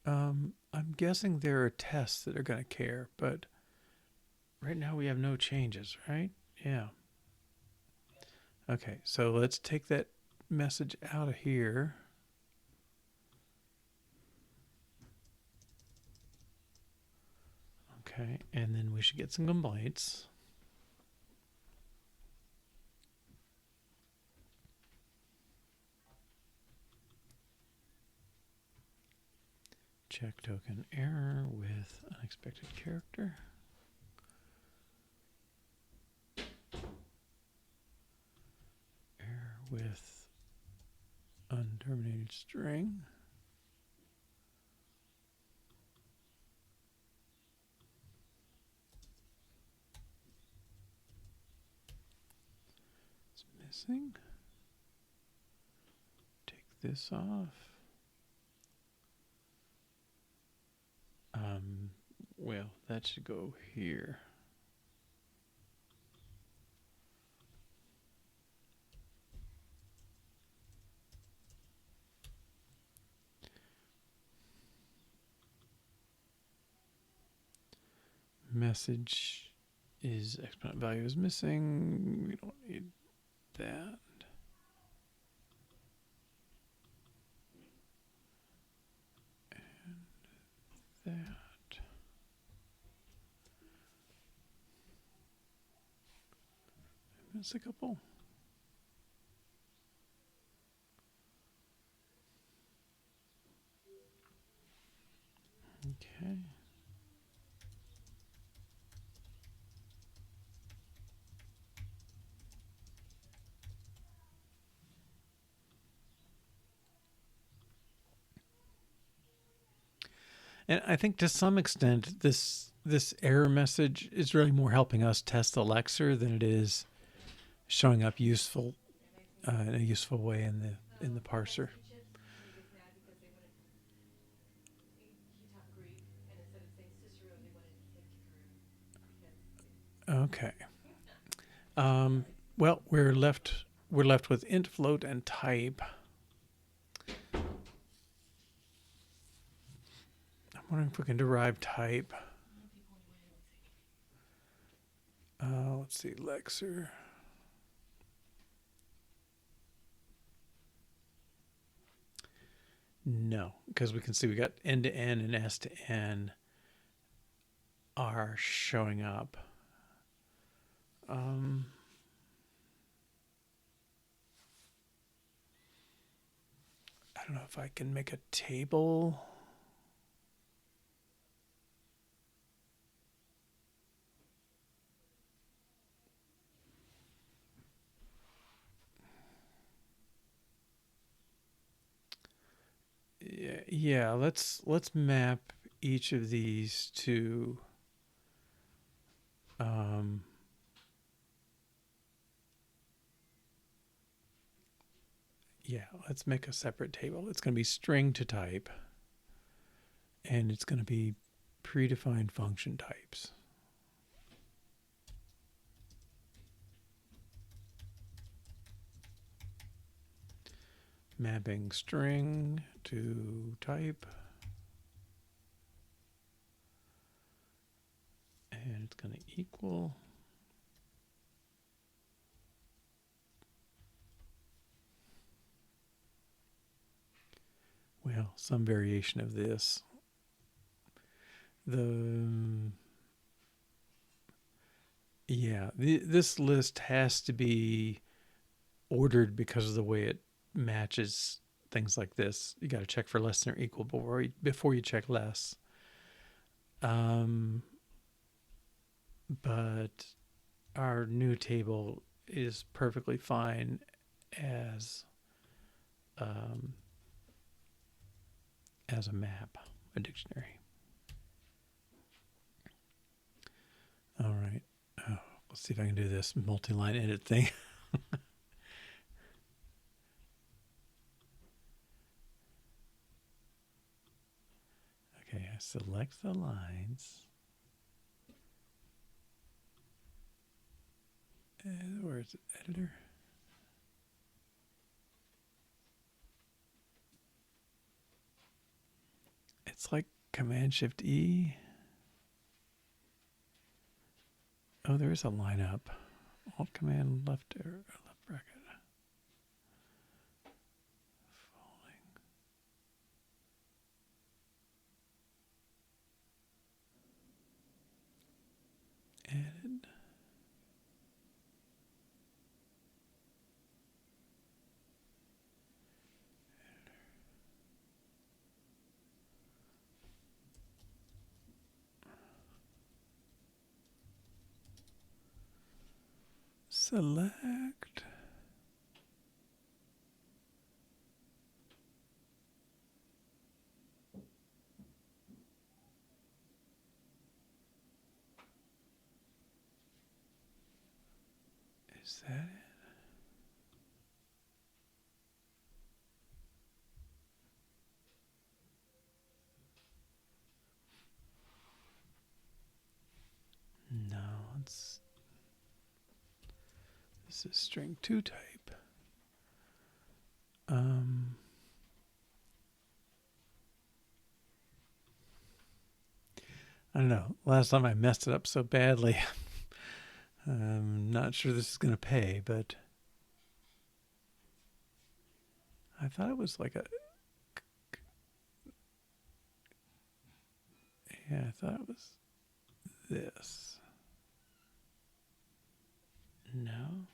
I'm guessing there are tests that are going to care, but right now we have no changes, right? Yeah. Okay, so let's take that message out of here. Okay, and then we should get some complaints. Check token error with unexpected character. Error with unterminated string. It's missing. Take this off. Well, that should go here. Message is exponent value is missing. We don't need that. And that. Miss a couple. Okay. And I think to some extent, this this error message is really more helping us test the lexer than it is showing up useful in a useful way in the parser. Okay. Well, we're left with int, float, and type. I'm wondering if we can derive type. Let's see, lexer. No, because we can see we got n to n and s to n are showing up. I don't know if I can make a table. Yeah, let's map each of these to yeah, let's make a separate table. It's going to be string to type, and it's going to be predefined function types. Mapping string to type. And it's going to equal. Well, some variation of this. This list has to be ordered because of the way it matches things like this. You got to check for less than or equal before you check less. But our new table is perfectly fine as a map, a dictionary. All right. Oh, let's see if I can do this multi-line edit thing. Okay, I select the lines. And where is it? Editor. It's like Command-Shift-E. Oh, there is a lineup. Alt-Command left bracket. Folding. Edit. Select. Is that it? No, this is string to type. I don't know. Last time I messed it up so badly. I'm not sure this is going to pay, but I thought it was like a... Yeah, I thought it was this. No.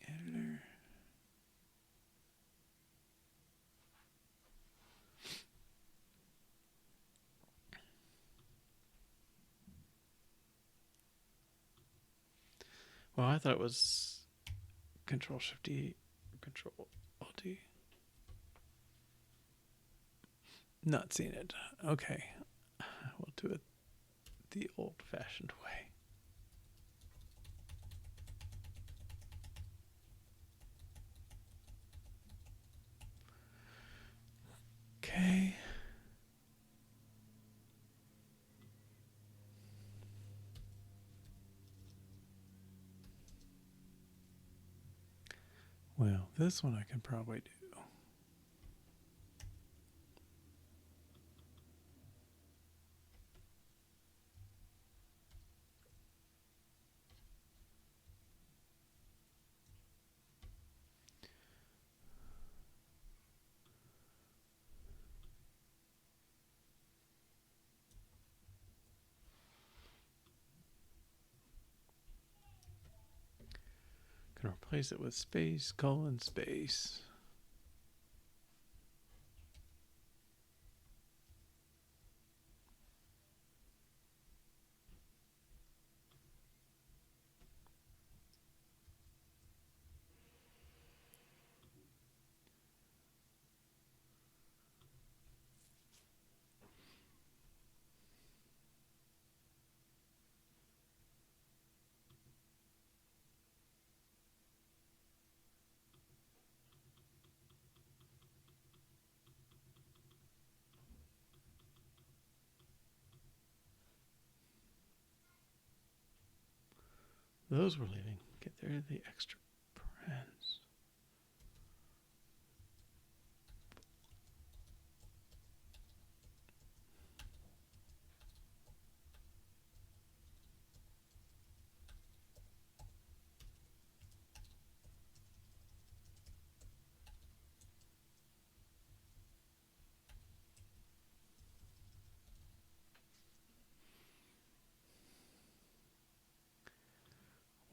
Editor. Well, I thought it was Control-Shift-E, Control-Alt-D. Not seeing it. Okay. do it the old-fashioned way. Okay. Well, this one I can probably do. Can replace it with space, colon, space. Those we're leaving. Get rid of the extra parens.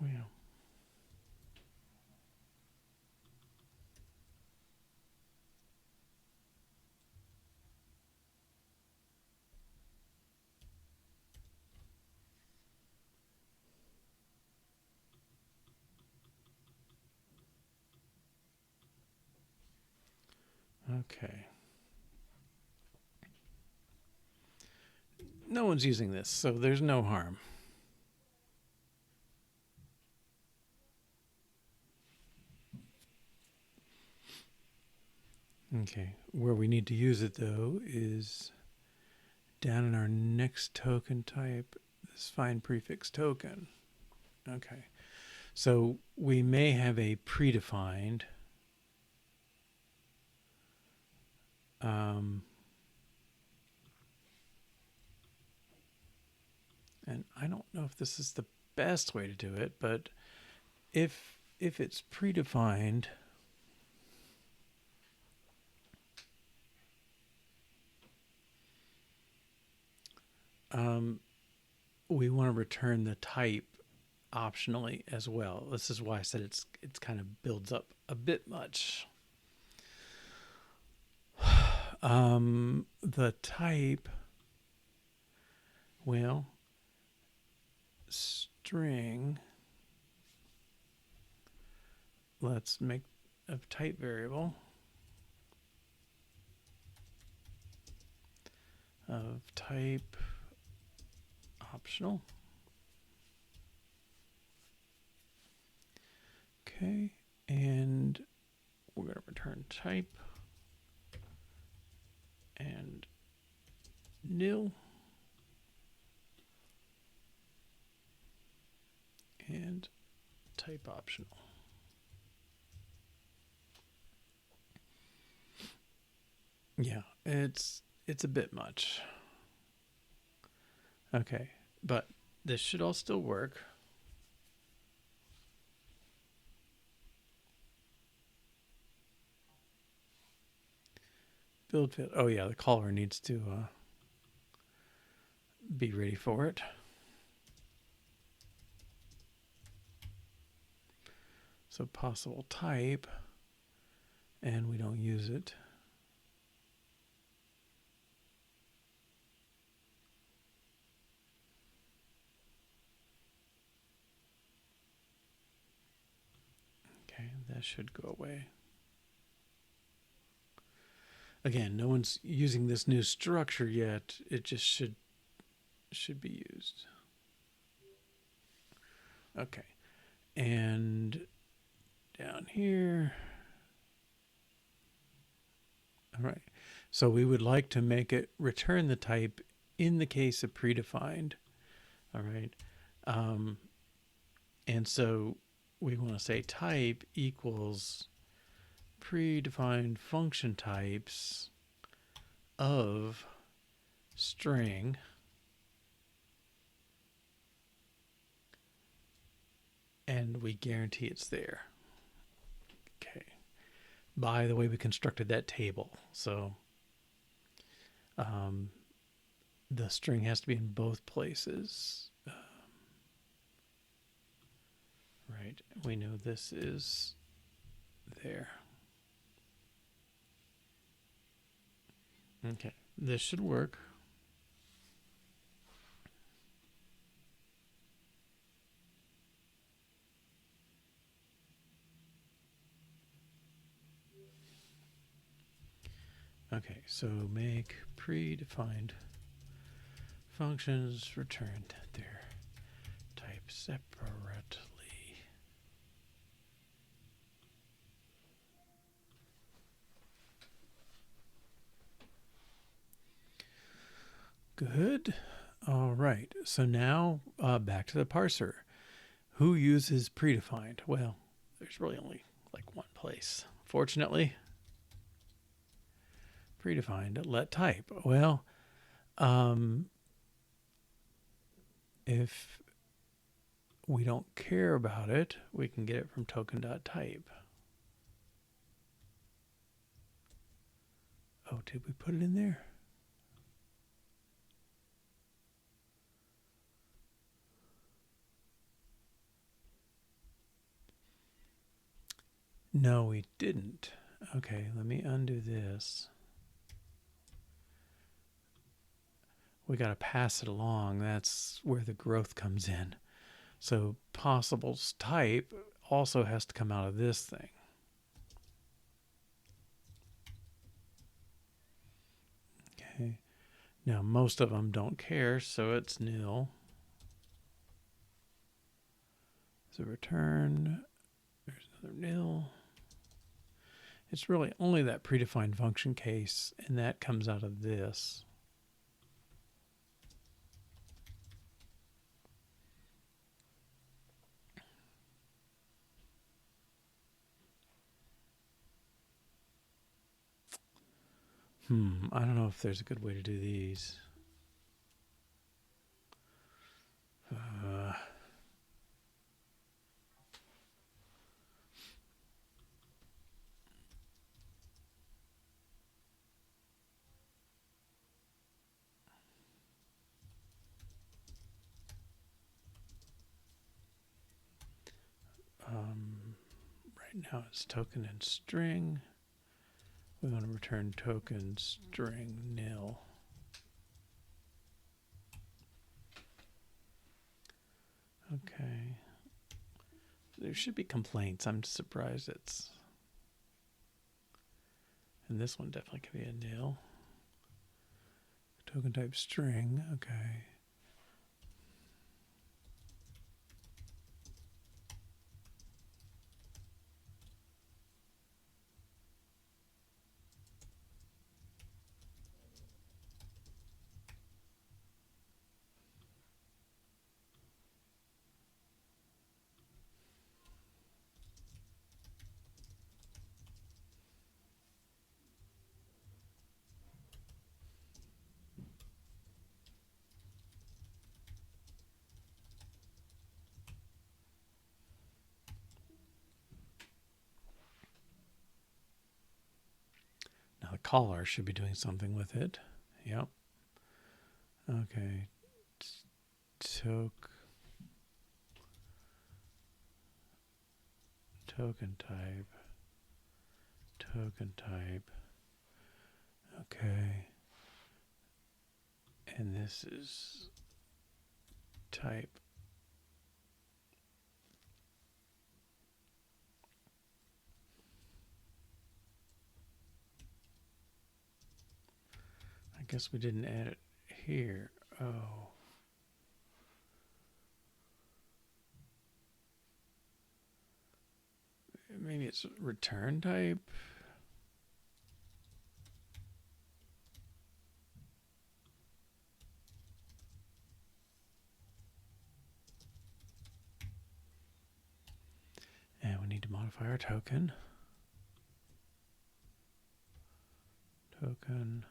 Well, okay. No one's using this, so there's no harm. Okay, where we need to use it though is down in our next token type, this find prefix token. Okay, so we may have a predefined and I don't know if this is the best way to do it, but if it's predefined, we want to return the type optionally as well. This is why I said it's kind of builds up a bit much. The type, well, string, let's make a type variable of type optional. Okay, and we're going to return type and nil and type optional. Yeah, it's a bit much. Okay, but this should all still work. Build fit. Oh yeah, the caller needs to be ready for it. So possible type, and we don't use it. Okay, that should go away. Again, no one's using this new structure yet. It just should should be used. Okay. And down here. All right. So we would like to make it return the type in the case of predefined. All right. And so we want to say type equals predefined function types of string and we guarantee it's there. Okay. By the way, we constructed that table. So the string has to be in both places. Right. We know this is there. Okay. This should work. Okay, so make predefined functions return their type separately. Good. All right, so now back to the parser. Who uses predefined? Well, there's really only like one place, fortunately. Predefined let type. Well, if we don't care about it, we can get it from token.type. Oh, did we put it in there? No, we didn't. Okay, let me undo this. We got to pass it along. That's where the growth comes in. So possibles type also has to come out of this thing. Okay. Now most of them don't care, so it's nil. So return, there's another nil. It's really only that predefined function case, and that comes out of this. I don't know if there's a good way to do these. Right now it's token and string. We want to return token string nil. Okay. There should be complaints. I'm surprised it's... And this one definitely could be a nil. Token type string. Okay. Now the caller should be doing something with it. Yep. Okay. Token type. Okay. And this is type. I guess we didn't add it here. Oh. maybe it's return type. And we need to modify our token. Token.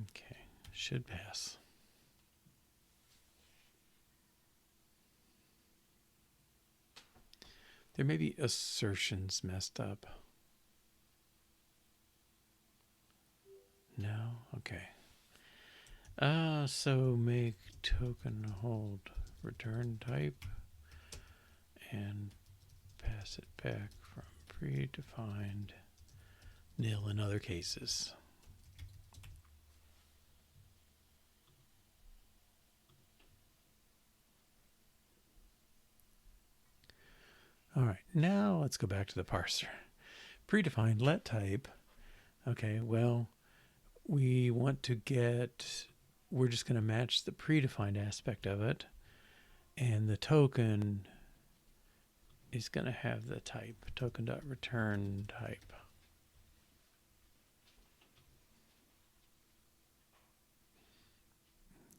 Okay, should pass. There may be assertions messed up. No? Okay. So make token hold return type and pass it back from predefined nil in other cases. All right, now let's go back to the parser. Predefined let type. Okay, well, we want to get, we're just going to match the predefined aspect of it. And the token is going to have the type, token.return type.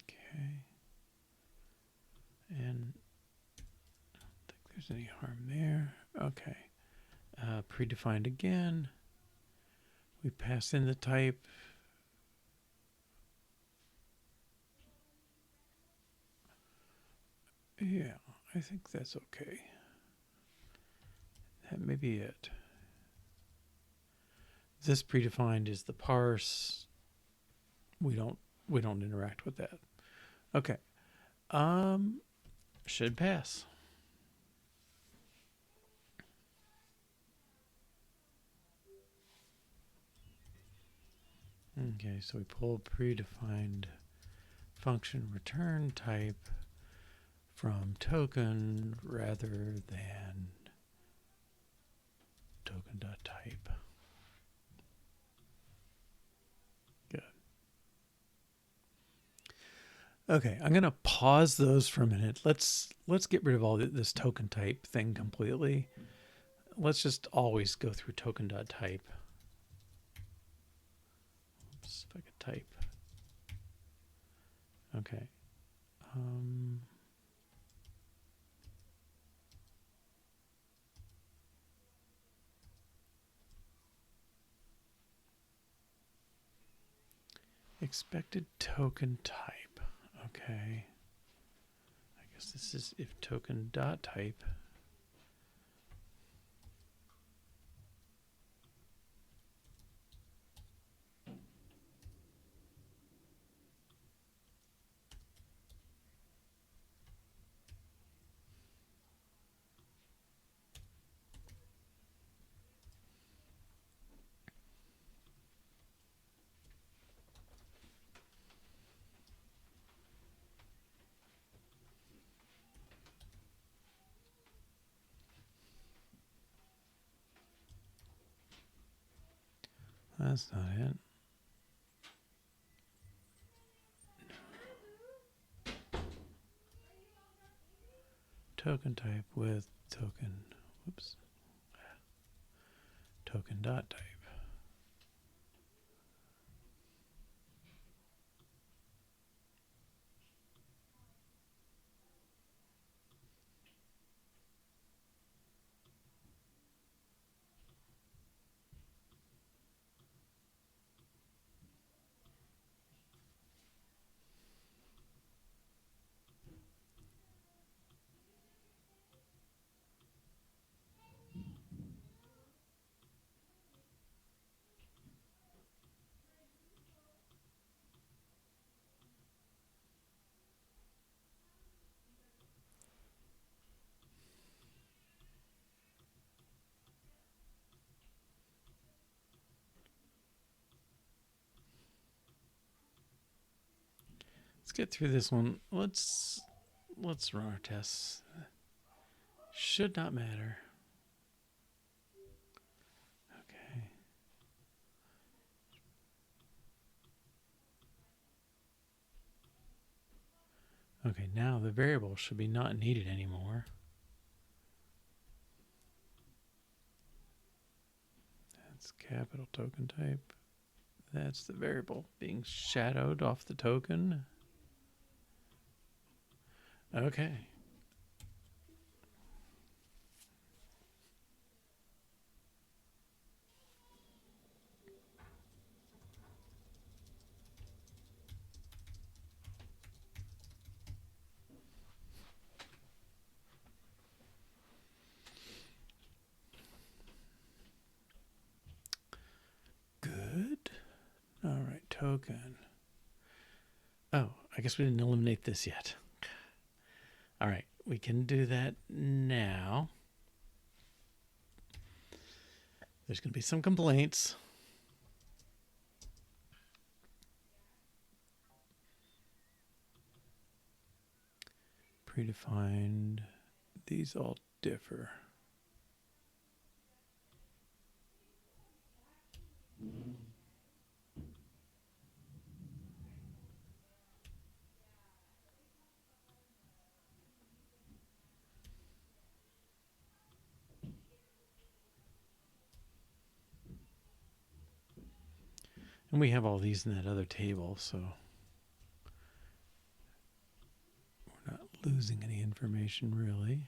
Okay. And I don't think there's any harm there. Okay. Predefined again. We pass in the type. Yeah, I think that's okay. That may be it. This predefined is the parse. We don't interact with that. Okay. Should pass. Okay, so we pull predefined function return type from token rather than token.type. Good. Okay, I'm going to pause those for a minute. Let's get rid of all this token type thing completely. Let's just always go through token.type. Oops, if I could type. Okay. Expected token type. Okay. I guess this is if token.type. That's not it. Token type with token. Whoops. Token.type. Let's get through this one. Let's run our tests. Should not matter. Okay. Okay, now the variable should be not needed anymore. That's capital token type. That's the variable being shadowed off the token. Okay. Good. All right, token. Oh, I guess we didn't eliminate this yet. All right, we can do that now. There's going to be some complaints. Predefined. These all differ. And we have all these in that other table, so we're not losing any information really.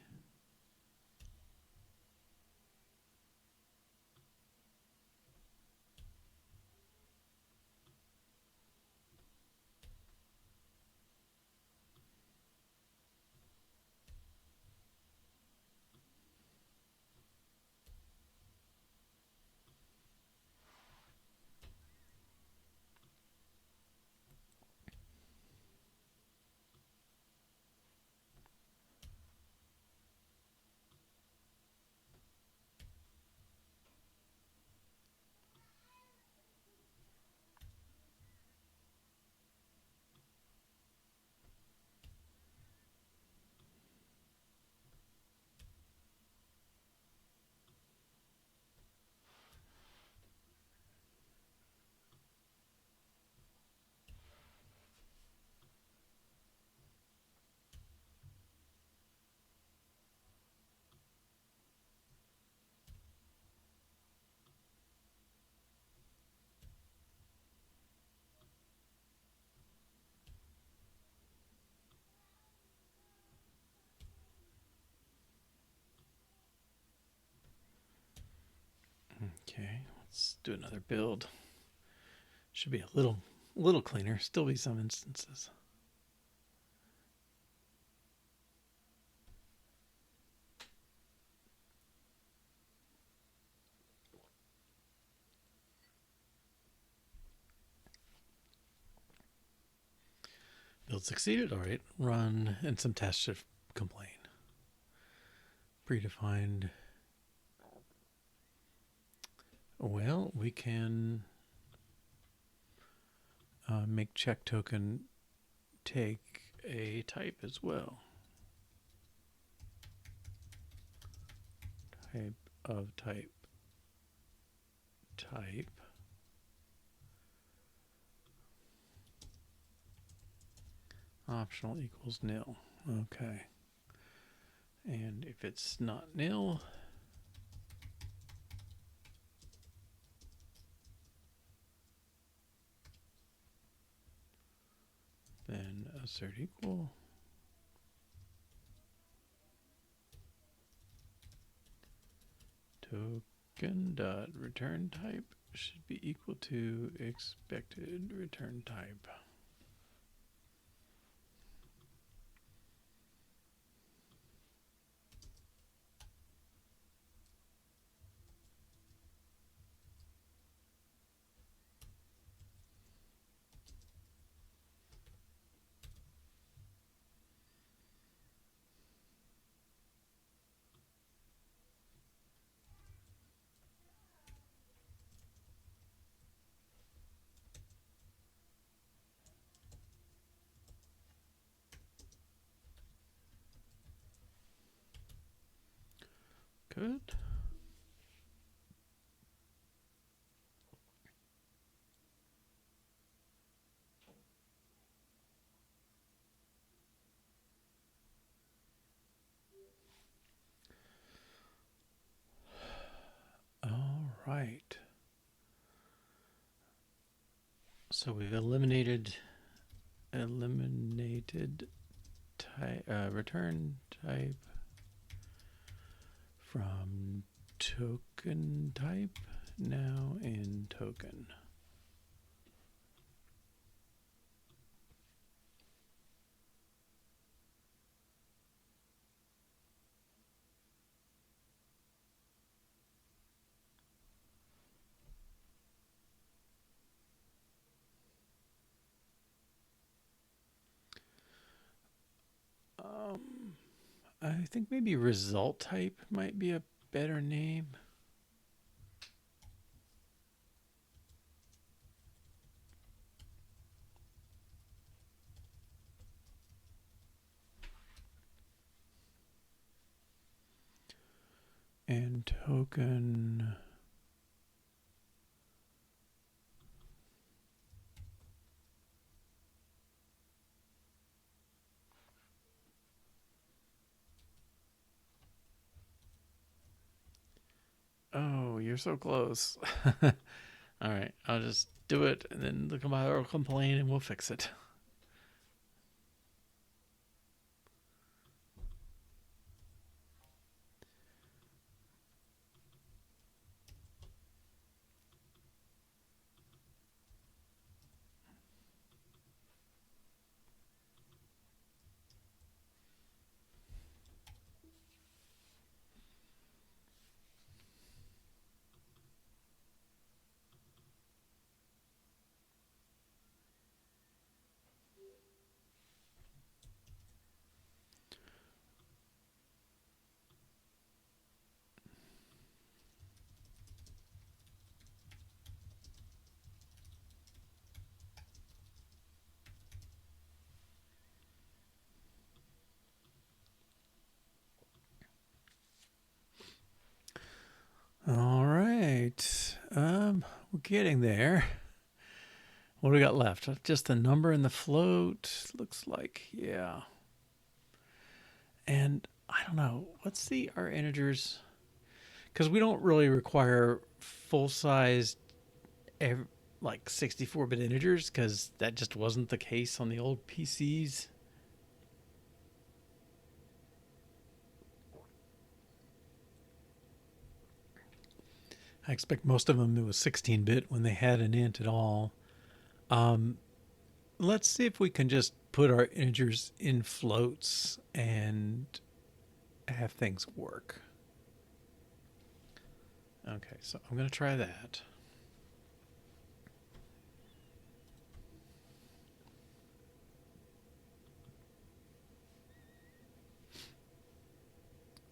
Okay, let's do another build. Should be a little cleaner. Still be some instances. Build succeeded. All right, run, and some tests should complain. Predefined. Well, we can make check token take a type as well. Type of type. Type. Optional equals nil. Okay. And if it's not nil, then assert equal. Token dot return type should be equal to expected return type. Good. All right. So we've eliminated type, return type from token type, now in token. I think maybe result type might be a better name. And token. Oh, you're so close. All right, I'll just do it, and then the compiler will complain, and we'll fix it. All right, we're getting there. What do we got left? Just the number and the float. Looks like, yeah. And I don't know, what's our integers? Because we don't really require full-size, like 64-bit integers, because that just wasn't the case on the old PCs. I expect most of them it was 16-bit when they had an int at all. Let's see if we can just put our integers in floats and have things work. Okay, so I'm going to try that.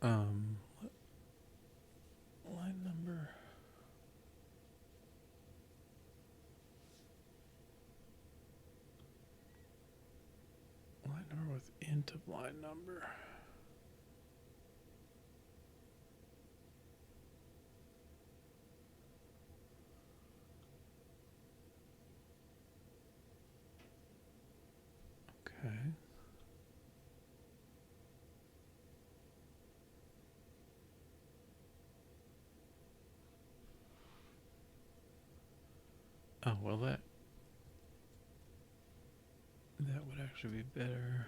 Line number. Line number with int of line number. Okay. Oh, well, that would actually be better.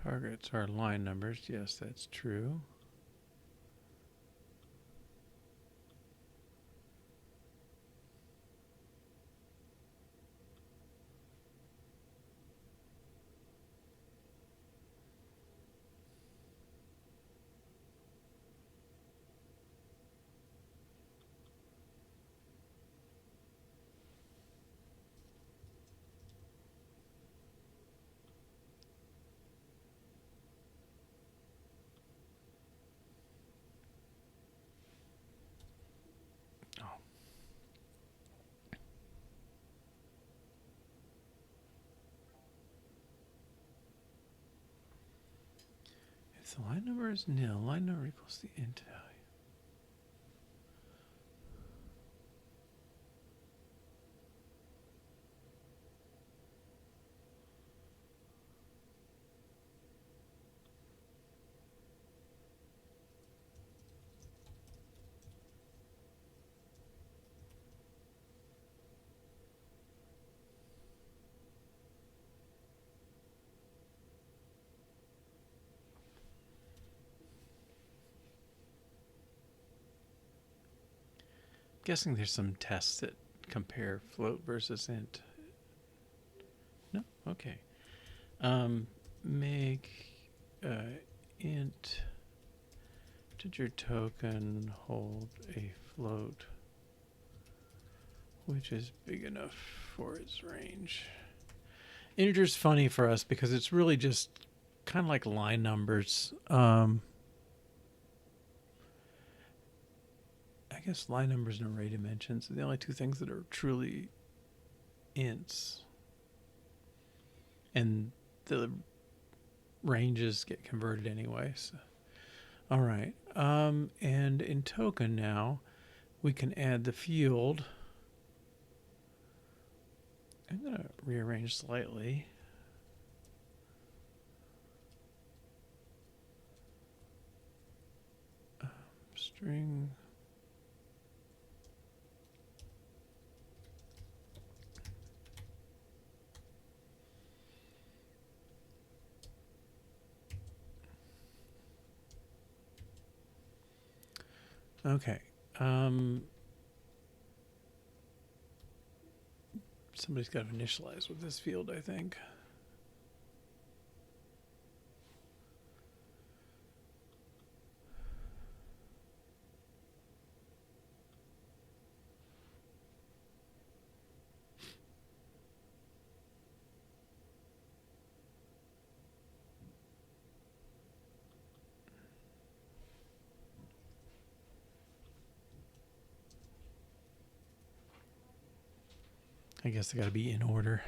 Targets are line numbers. Yes, that's true. So line number is nil. Line number equals the int value. Guessing there's some tests that compare float versus int. No? Okay. Make int integer token hold a float which is big enough for its range. Integer's funny for us because it's really just kind of like line numbers. I guess line numbers and array dimensions are the only two things that are truly ints. And the ranges get converted anyway. So. All right. And in token now, we can add the field. I'm going to rearrange slightly. String. Okay. Somebody's got to initialize with this field, I think. I guess they got to be in order.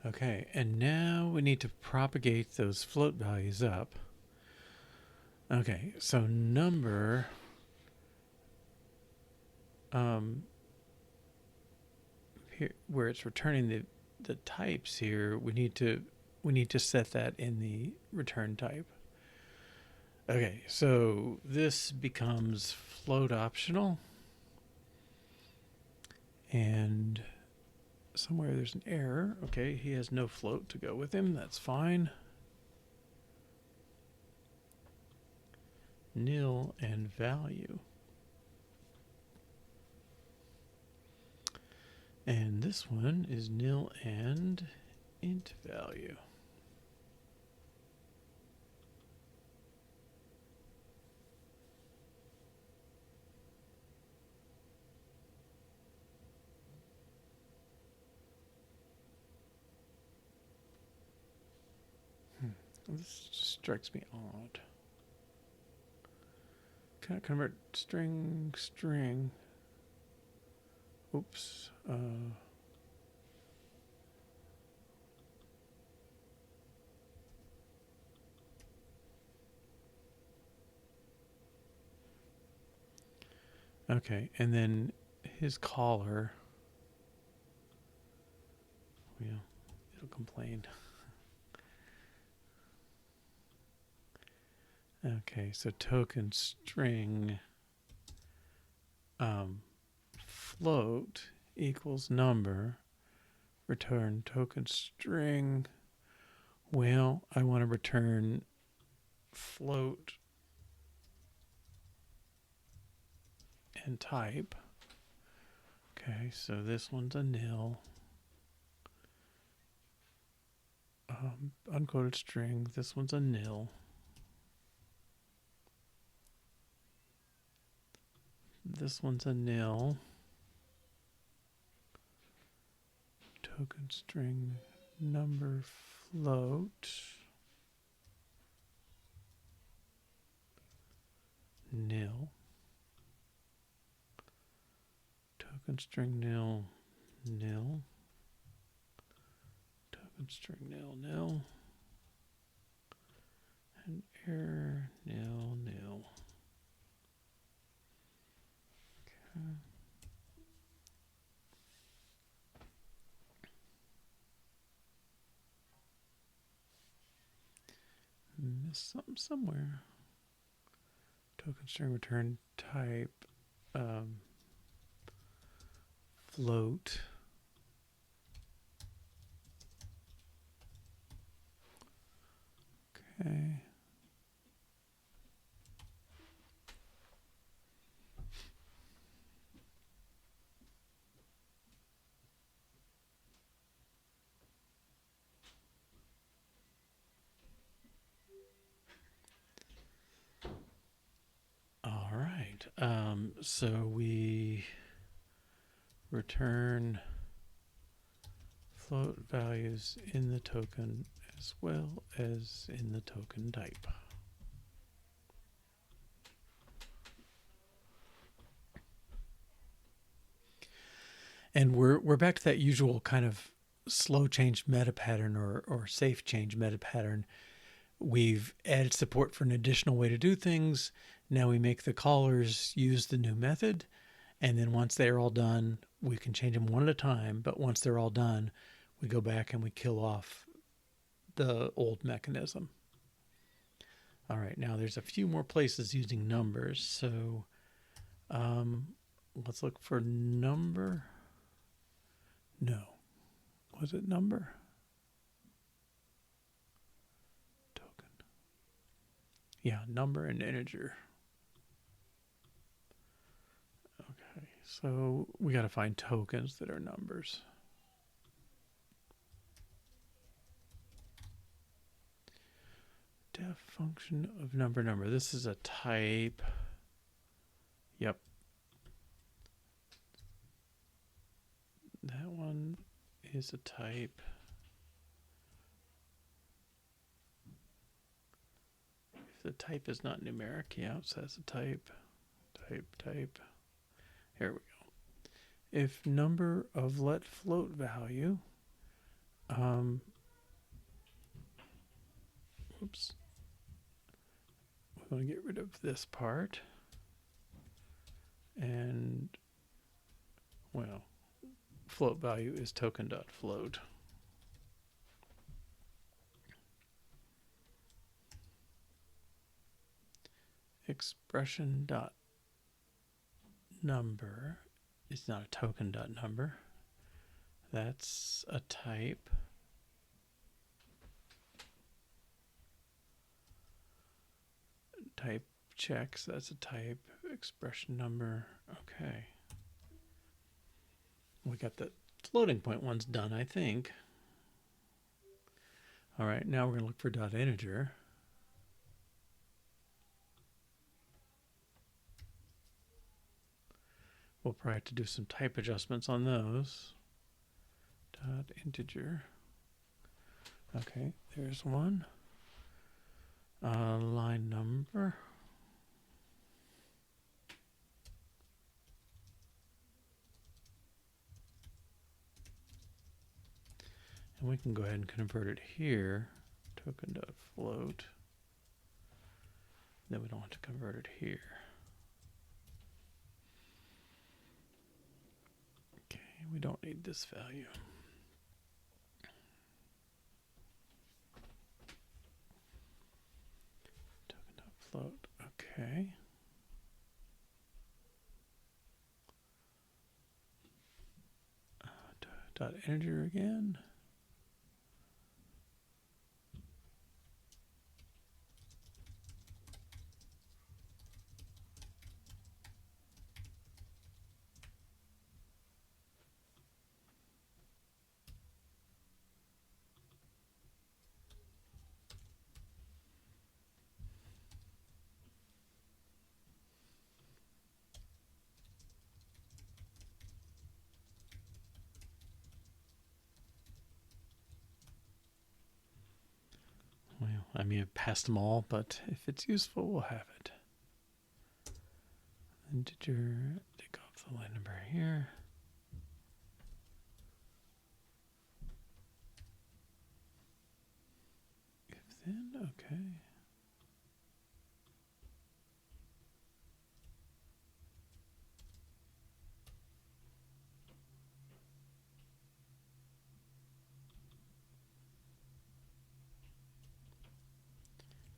Okay, and now we need to propagate those float values up. Okay, so number here where it's returning the types here, we need to set that in the return type. Okay, so this becomes float optional, and somewhere there's an error. Okay, he has no float to go with him. That's fine. Nil and value. And this one is nil and int value. This just strikes me odd. Can't convert string. Oops. Okay, and then his caller. Well, it'll complain. Okay, so token string float equals number, return token string. Well, I want to return float and type. Okay, so this one's a nil. Uncoded string, this one's a nil. This one's a nil. Token string number float. Nil. Token string nil, nil. Token string nil, nil. And error nil, nil. Okay. Missed something somewhere. Token string return type float. Okay. All right. So we return float values in the token as well as in the token type. And we're back to that usual kind of slow change meta pattern or safe change meta pattern. We've added support for an additional way to do things. Now we make the callers use the new method. And then once they're all done, we can change them one at a time. But once they're all done, we go back and we kill off the old mechanism. All right, now there's a few more places using numbers. So let's look for number. No. Was it number? Token. Yeah, number and integer. Okay, so we got to find tokens that are numbers. Def function of number. This is a type. Yep. That one is a type. If the type is not numeric, yeah, it says a type. Type. Here we go. If number of let float value, oops. We're going to get rid of this part. And, well, float value is token.float. Expression.number is not a token.number. That's a type. Type checks, that's a type. Expression number, okay. We got the floating point ones done, I think. All right, now we're going to look for dot integer. We'll probably have to do some type adjustments on those. Dot integer. Okay, there's one. Line number. And we can go ahead and convert it here. Token.float. Then we don't have to convert it here. Okay, we don't need this value. Token.float, okay. Dot integer again. I mean, I've passed them all, but if it's useful, we'll have it. Integer, take off the line number here. If then, okay.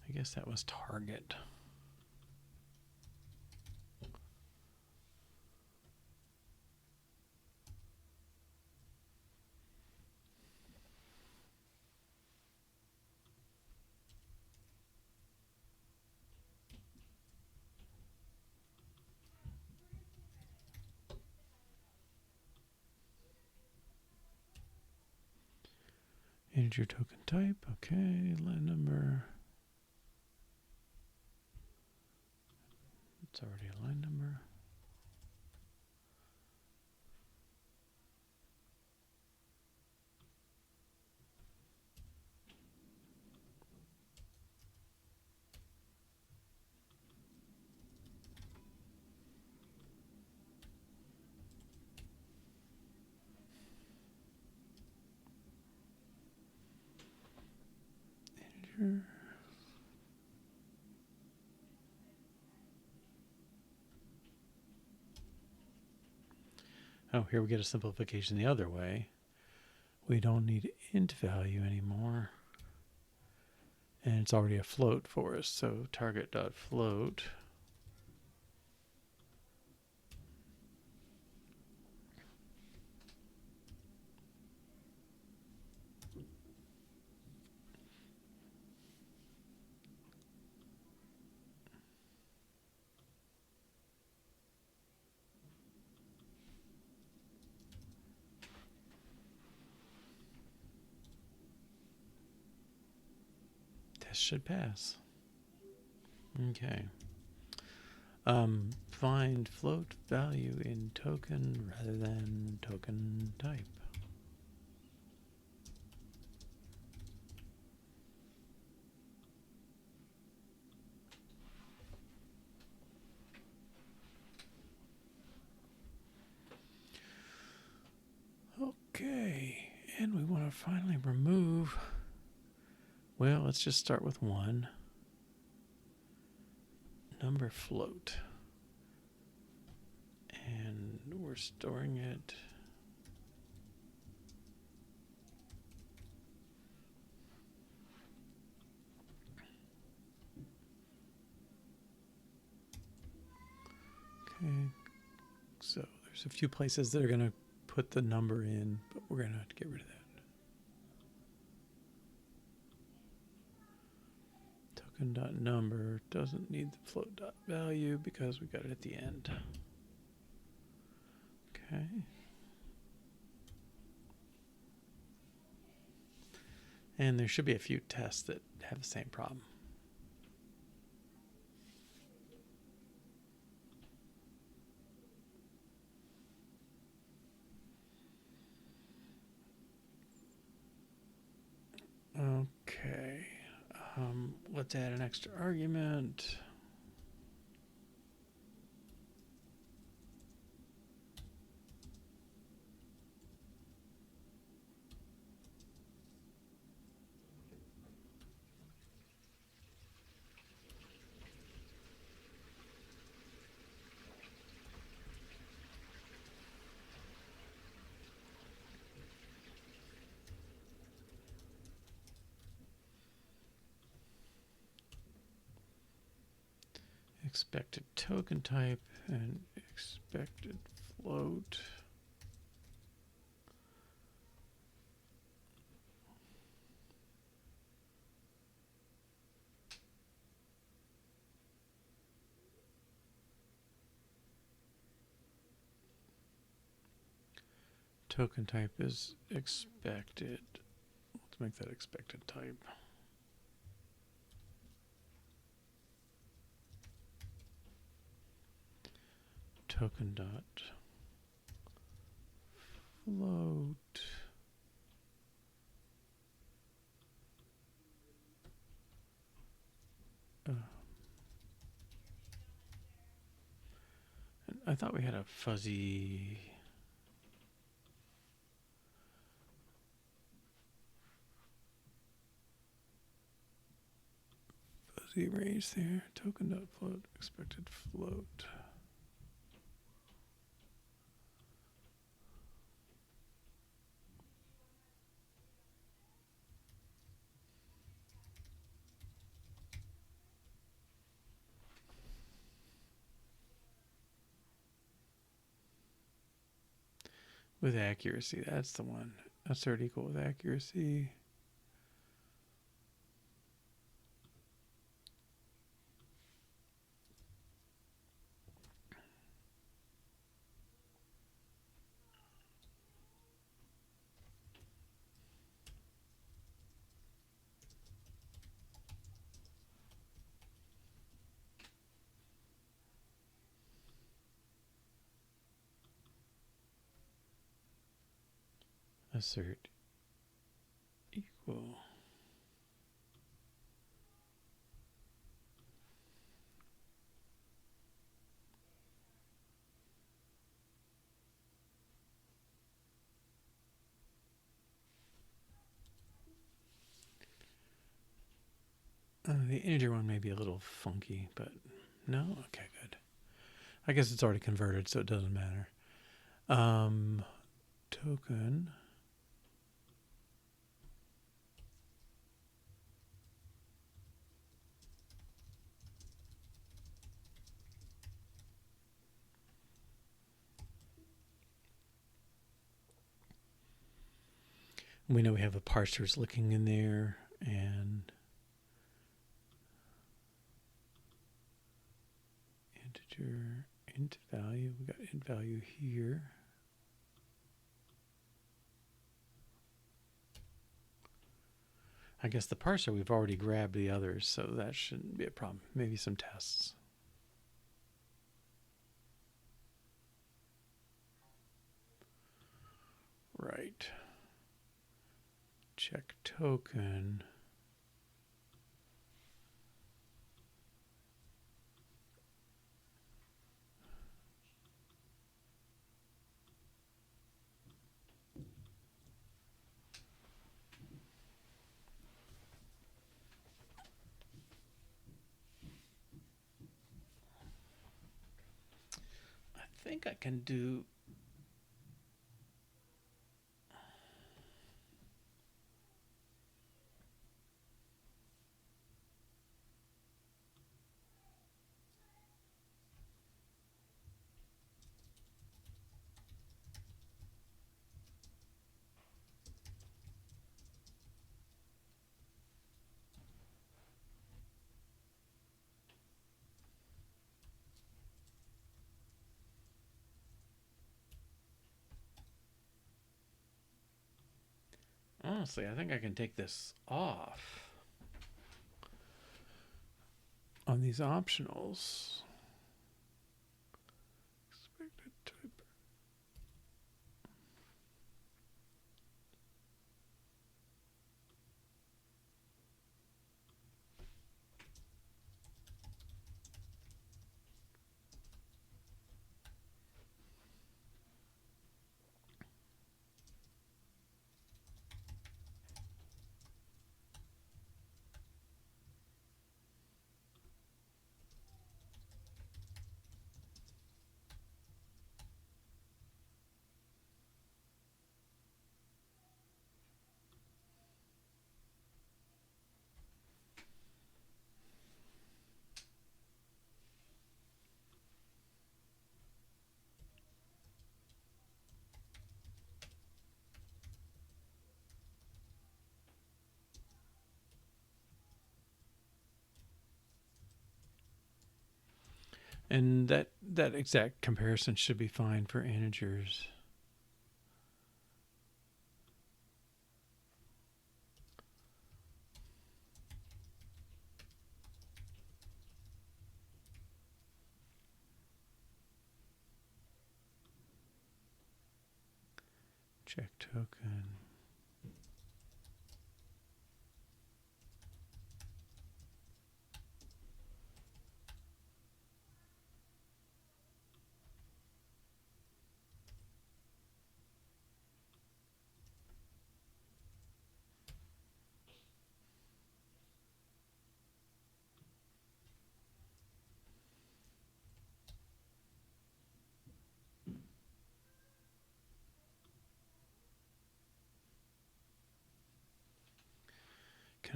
I guess that was target. Integer token type, okay, line number. It's already a line number. Integer. Oh, here we get a simplification the other way. We don't need int value anymore. And it's already a float for us, so target.float. Test should pass. Okay. Find float value in token rather than token type. Okay, and we want to finally remove, well, let's just start with one. Number float. And we're storing it. Okay, so there's a few places that are going to put the number in, but we're going to have to get rid of that. Token.number doesn't need the float.value because we got it at the end. Okay. And there should be a few tests that have the same problem. Okay. Let's add an extra argument. Expected token type and expected float. Token type is expected. Let's make that expected type. Token dot float. I thought we had a fuzzy range there. Token.float, expected float. With accuracy, that's the one. Assert equal with accuracy. Assert equal. The integer one may be a little funky, but no? Okay, good. I guess it's already converted, so it doesn't matter. Token. We know we have a parsers looking in there, and integer, int value. We got int value here. I guess the parser, we've already grabbed the others, so that shouldn't be a problem. Maybe some tests. Right. Check token. I think I can do. Honestly, I think I can take this off on these optionals. Expected type. And that exact comparison should be fine for integers. Check token.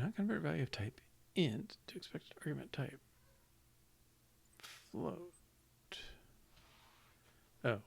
cannot convert value of type int to expected argument type float. Oh.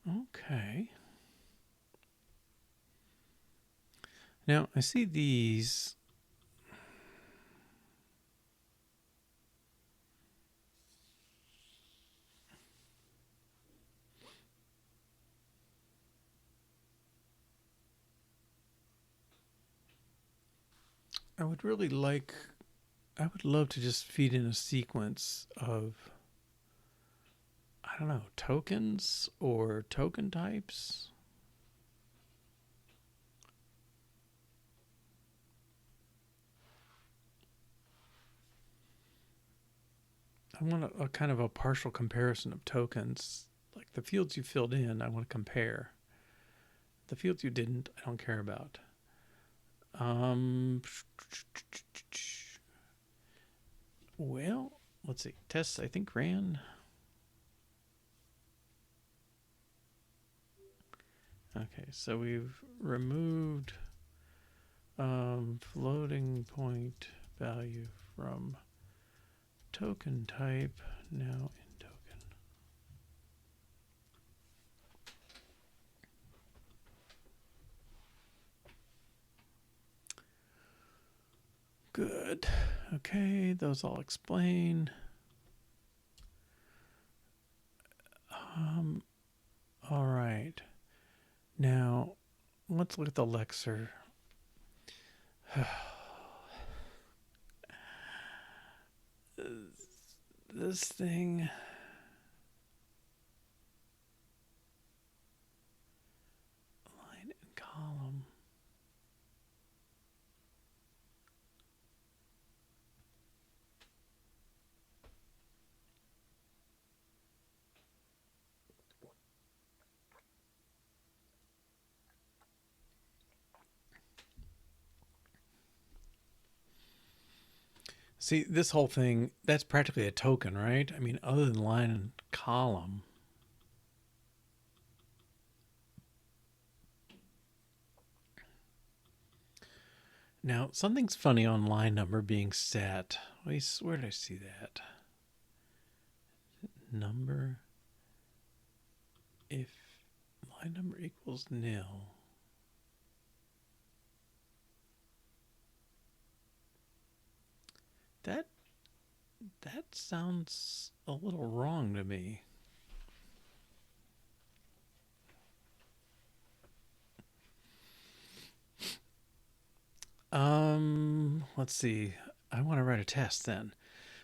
Okay. Now I see these. I would love to just feed in a sequence of, I don't know, tokens or token types. I want a kind of a partial comparison of tokens. Like the fields you filled in, I want to compare. The fields you didn't, I don't care about. Well, let's see. Tests, I think, ran. Okay, so we've removed floating point value from token type, now in token. Good. Okay, those all explain. All right. Now, let's look at the lexer. This thing. Line and column. See, this whole thing, that's practically a token, right? I mean, other than line and column. Now, something's funny on line number being set. Where did I see that? Number, if line number equals nil. That sounds a little wrong to me. Let's see. I want to write a test then.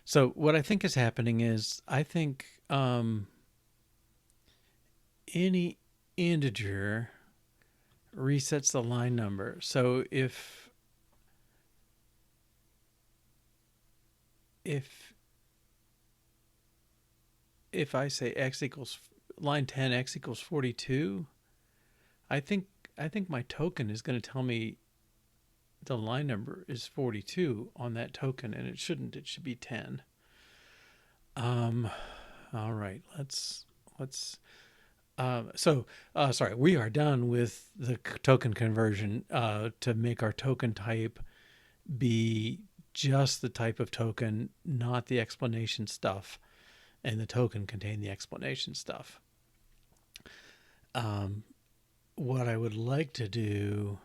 So what I think is happening is I think any integer resets the line number. So if I say x equals line 10, x equals 42, I think my token is going to tell me the line number is 42 on that token, and it shouldn't. It should be 10. All right, sorry, we are done with the token conversion to make our token type be just the type of token, not the explanation stuff, and the token contain the explanation stuff. What I would like to do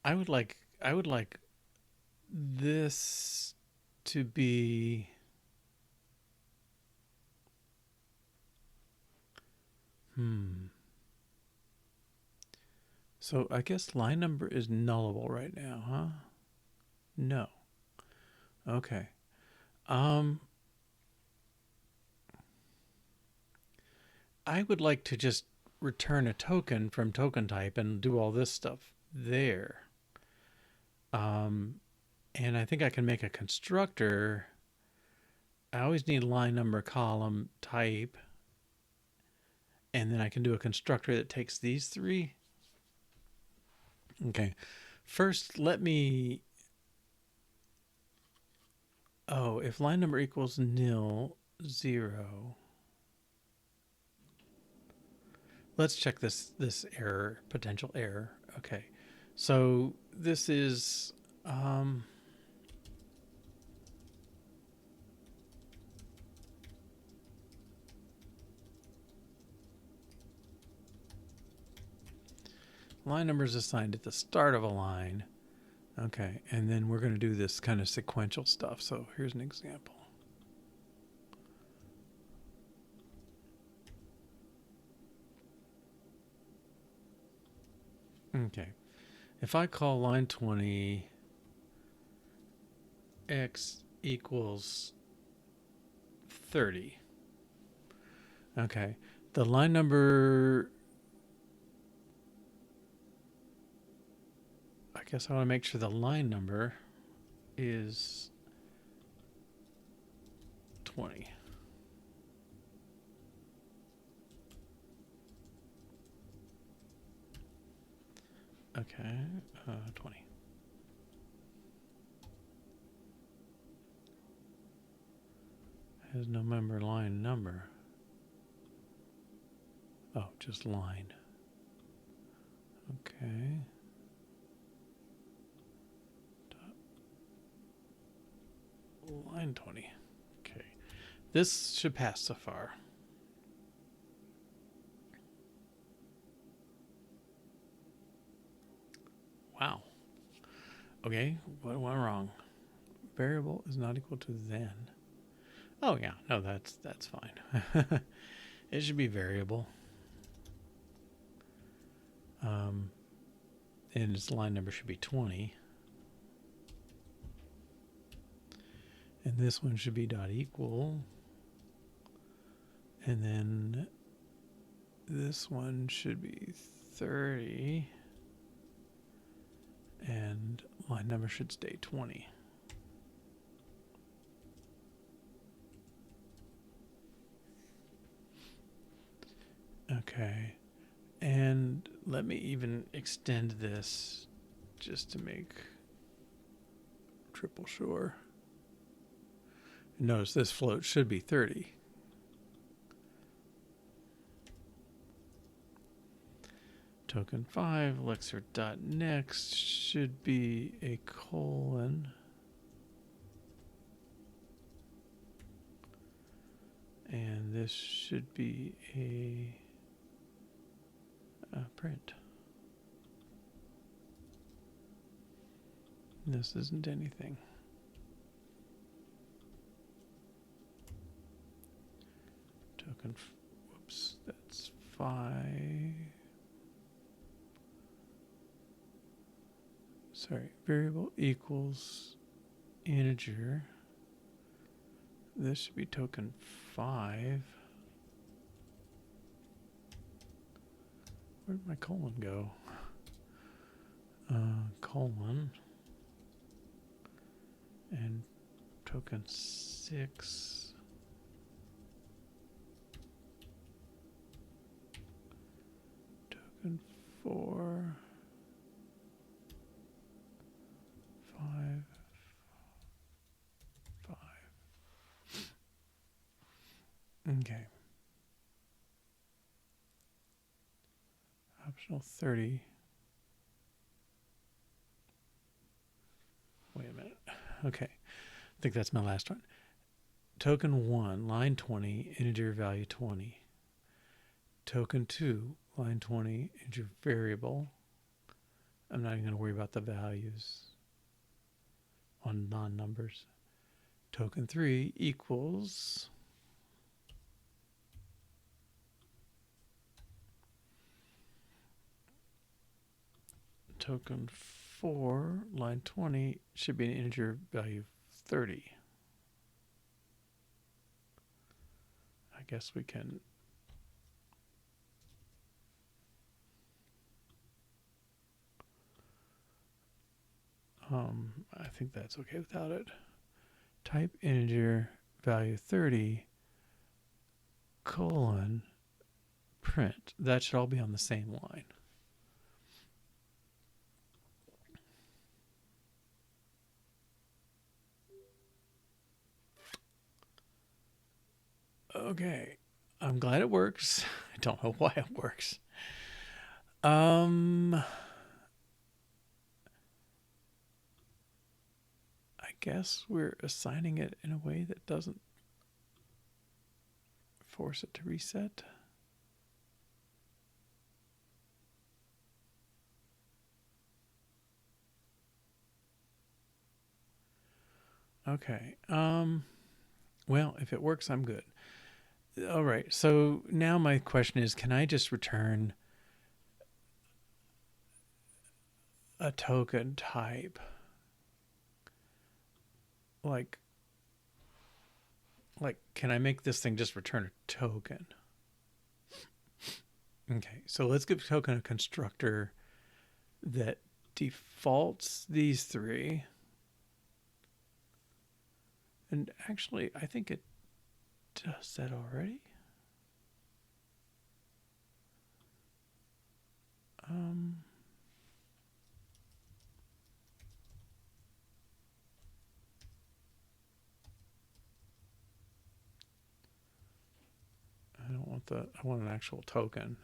I would like this to be So I guess line number is nullable right now, huh? No. Okay. I would like to just return a token from TokenType and do all this stuff there. And I think I can make a constructor. I always need line number column type. And then I can do a constructor that takes these three. Okay. First, let me... Oh, if line number equals nil, 0. Let's check this error, potential error. Okay. So this is... line number is assigned at the start of a line. Okay, and then we're going to do this kind of sequential stuff. So here's an example. Okay, if I call line 20 x equals 30. Okay, the line number... I guess I want to make sure the line number is 20. Okay, 20. Has no member line number. Oh, just line. Okay. Line 20. Okay. This should pass so far. Wow. Okay, what went wrong? Variable is not equal to then. Oh yeah, no, that's fine. It should be variable. And its line number should be 20. And this one should be dot equal. And then this one should be 30. And line number should stay 20. Okay. And let me even extend this just to make triple sure. Notice this float should be 30. Token 5, lexer.next should be a colon. And this should be a print. This isn't anything. Token, whoops, that's 5. Sorry, variable equals integer. This should be token 5. Where'd my colon go? Colon. And token 6. Token 4. 5. 5. Okay. Optional 30. Wait a minute. Okay. I think that's my last one. Token 1, line 20, integer value 20. Token 2, line 20, integer variable. I'm not even going to worry about the values on non-numbers. Token 3 equals token 4, line 20, should be an integer value 30. I guess we can I think that's okay without it. Type integer value 30 colon print. That should all be on the same line. Okay, I'm glad it works. I don't know why it works. I guess we're assigning it in a way that doesn't force it to reset. Okay. Well, if it works, I'm good. All right. So now my question is, can I just return a token type? Like, can I make this thing just return a token? Okay. So let's give token a constructor that defaults these 3. And actually, I think it does that already. I don't want the, I want an actual token.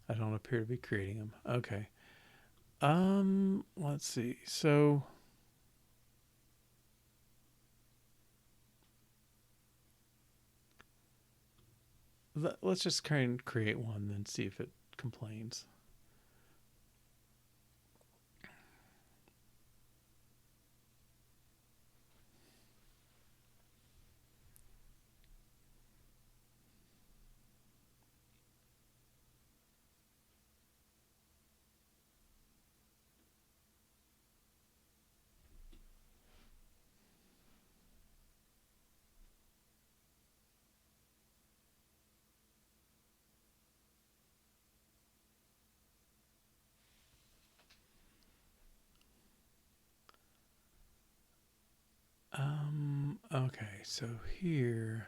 I don't appear to be creating them. Okay. Let's see. So let's just kind of create one, then see if it complains. Okay, so here,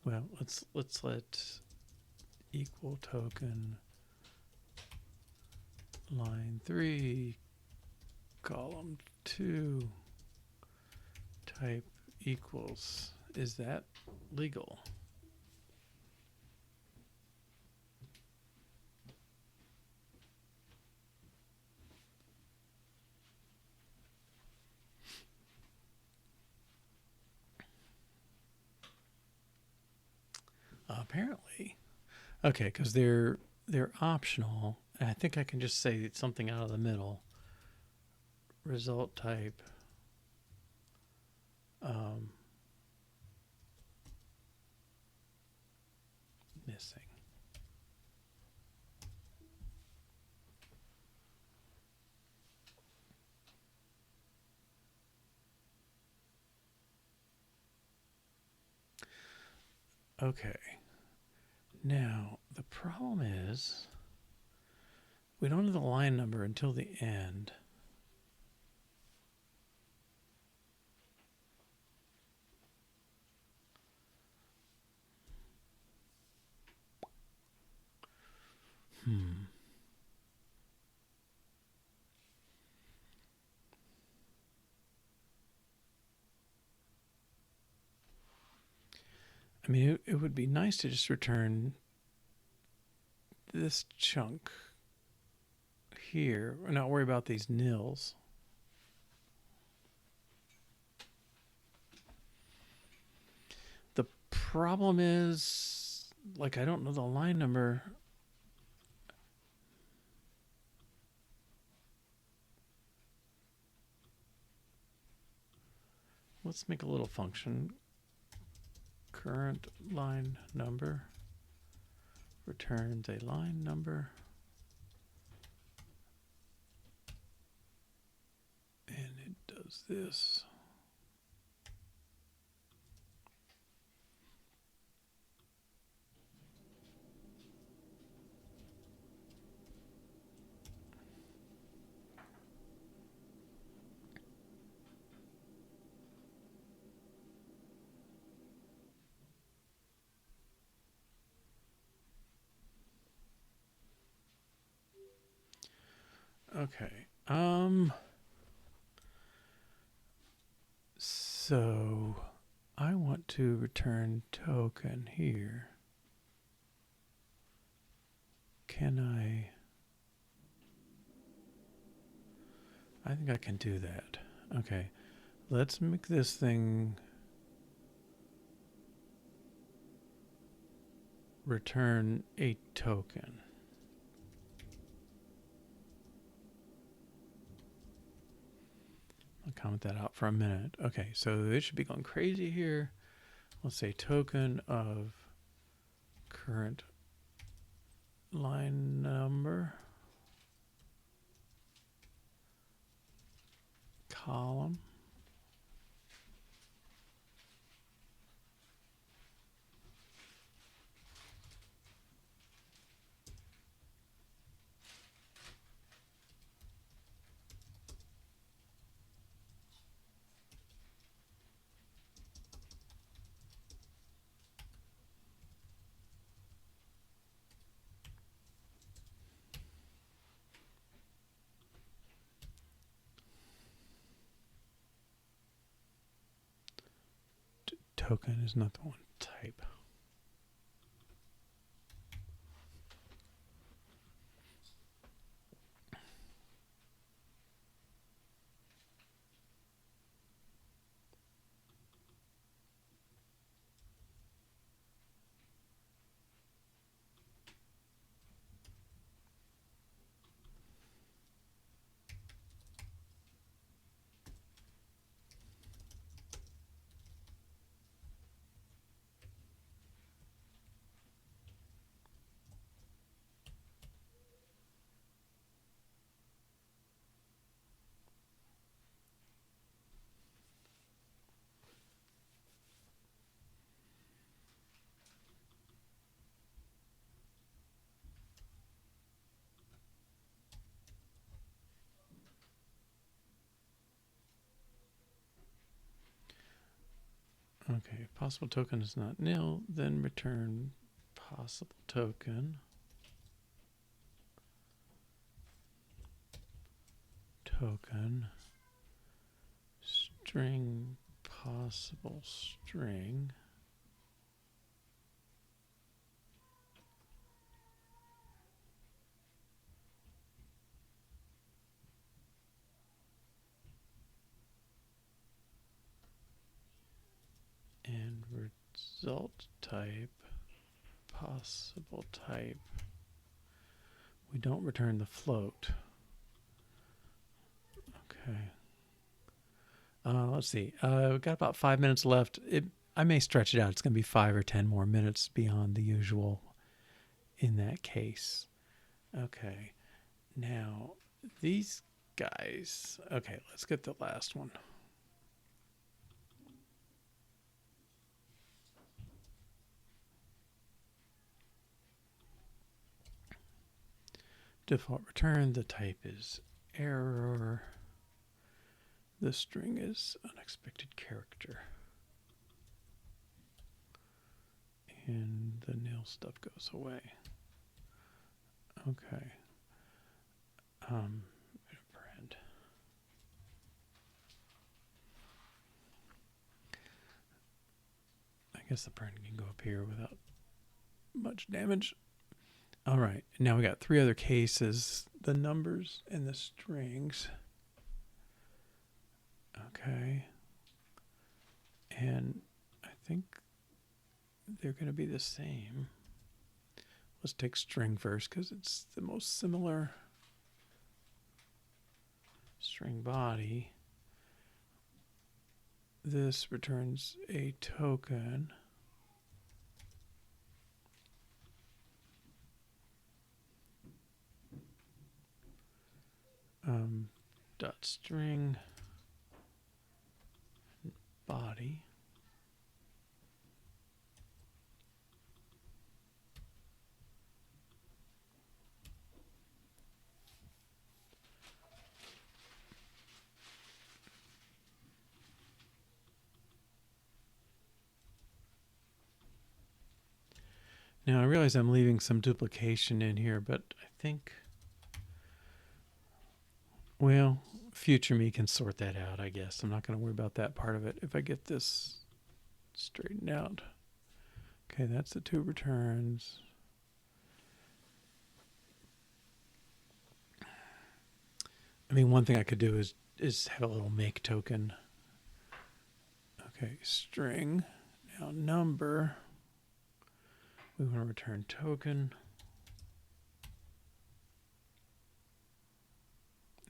Well, let's let equal token line 3 column 2 type equals. Is that legal? Apparently. Okay, because they're optional. I think I can just say something out of the middle. Result type missing. Okay. Now, the problem is we don't have the line number until the end. I mean, it would be nice to just return this chunk here, not worry about these nils. The problem is, like, I don't know the line number. Let's make a little function. Current line number returns a line number. And it does this. Okay. So I want to return token here. Can I think I can do that. Okay. Let's make this thing return a token. I'll comment that out for a minute. Okay, so it should be going crazy here. Let's say token of current line number column. Token is not the one type. Okay, if possible token is not nil, then return possible token. Token string possible string. And result type possible type. We don't return the float. Okay. Let's see. We've got about 5 minutes left. I may stretch it out. It's going to be 5 or 10 more minutes beyond the usual in that case. Okay. Now, these guys. Okay, let's get the last one. Default return. The type is error. The string is unexpected character. And the nil stuff goes away. Okay. Print. I guess the print can go up here without much damage. All right. Now we got 3 other cases: the numbers and the strings. Okay. And I think they're going to be the same. Let's take string first because it's the most similar. String body. This returns a token. Dot string body. Now I realize I'm leaving some duplication in here, but I think, well, future me can sort that out, I guess. I'm not going to worry about that part of it if I get this straightened out. Okay, that's the 2 returns. I mean, one thing I could do is have a little makeToken. Okay, string. Now number. We want to return token.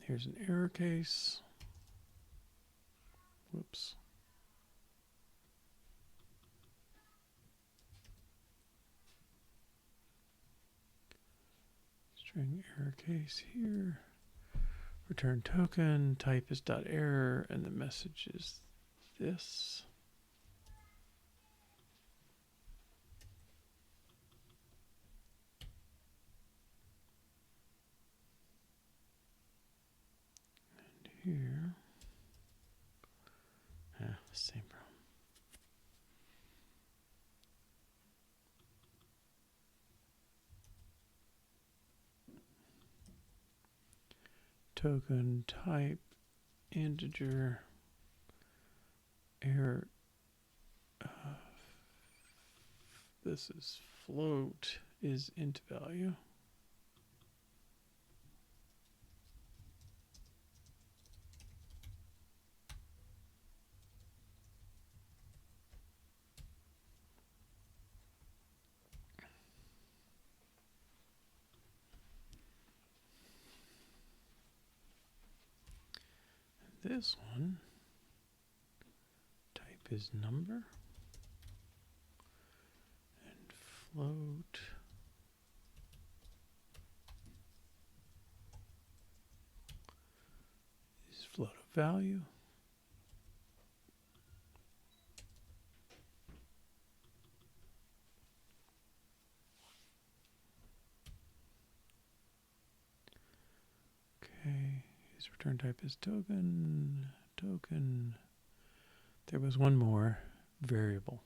Here's an error case. Whoops. String error case here. Return token. Type is .error, and the message is this. Here. Same problem. Token type integer error. This is float is int value. This one, type is number, and float is float of value. Okay, his return type is token. There was one more. variable.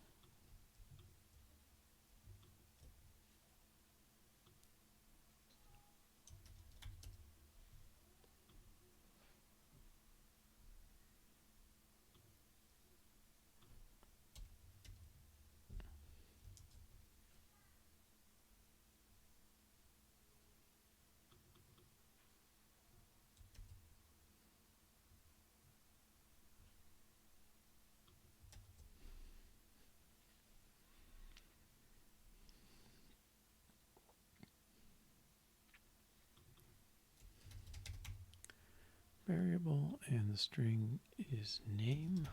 Variable, and the string is name.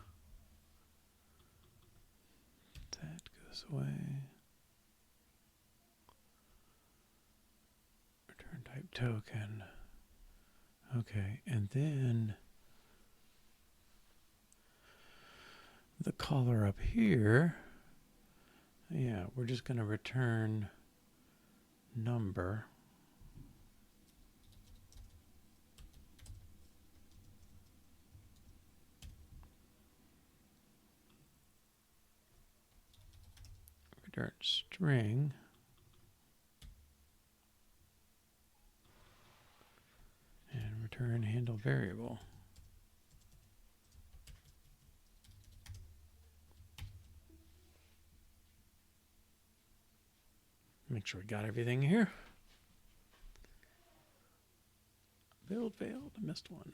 That goes away. Return type token. Okay, and then the caller up here, yeah, we're just going to return number. Return string. And return handle variable. Make sure we got everything here. Build failed, missed one.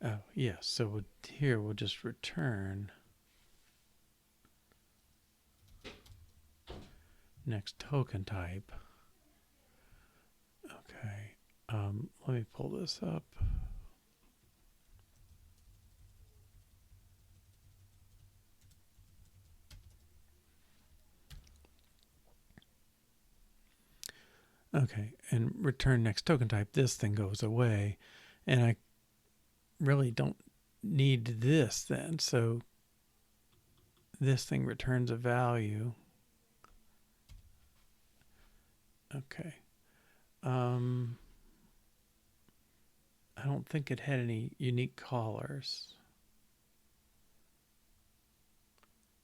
Oh, yes, so here we'll just return next token type. Okay, let me pull this up. Okay, and return next token type. This thing goes away, and I really don't need this then. So this thing returns a value. Okay. I don't think it had any unique callers.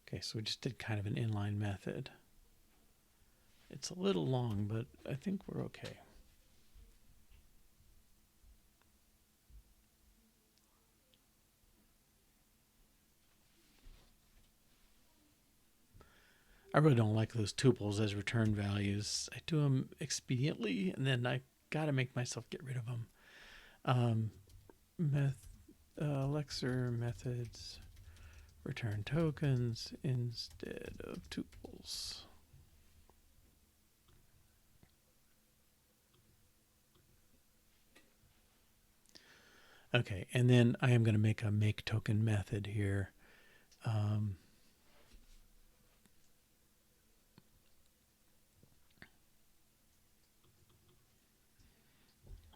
Okay, so we just did kind of an inline method. It's a little long, but I think we're okay. I really don't like those tuples as return values. I do them expediently, and then I got to make myself get rid of them. Lexer methods return tokens instead of tuples. Okay, and then I am going to make a makeToken method here.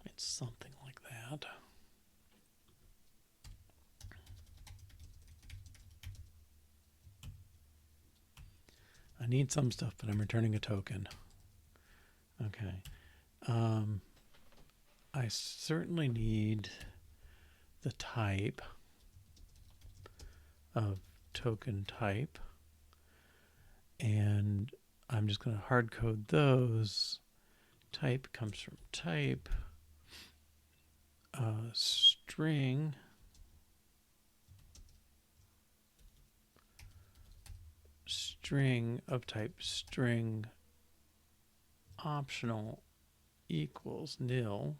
It's something like that. I need some stuff, but I'm returning a token. Okay. I certainly need the type of token type, and I'm just going to hard code those. Type comes from type, string, string of type string optional equals nil.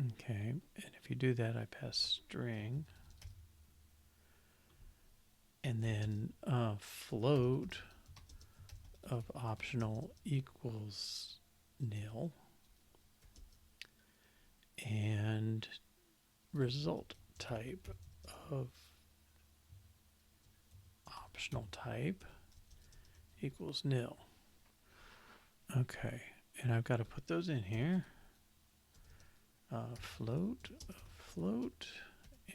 Okay, and if you do that, I pass string. And then float of optional equals nil. And result type of optional type equals nil. Okay, and I've got to put those in here. Float,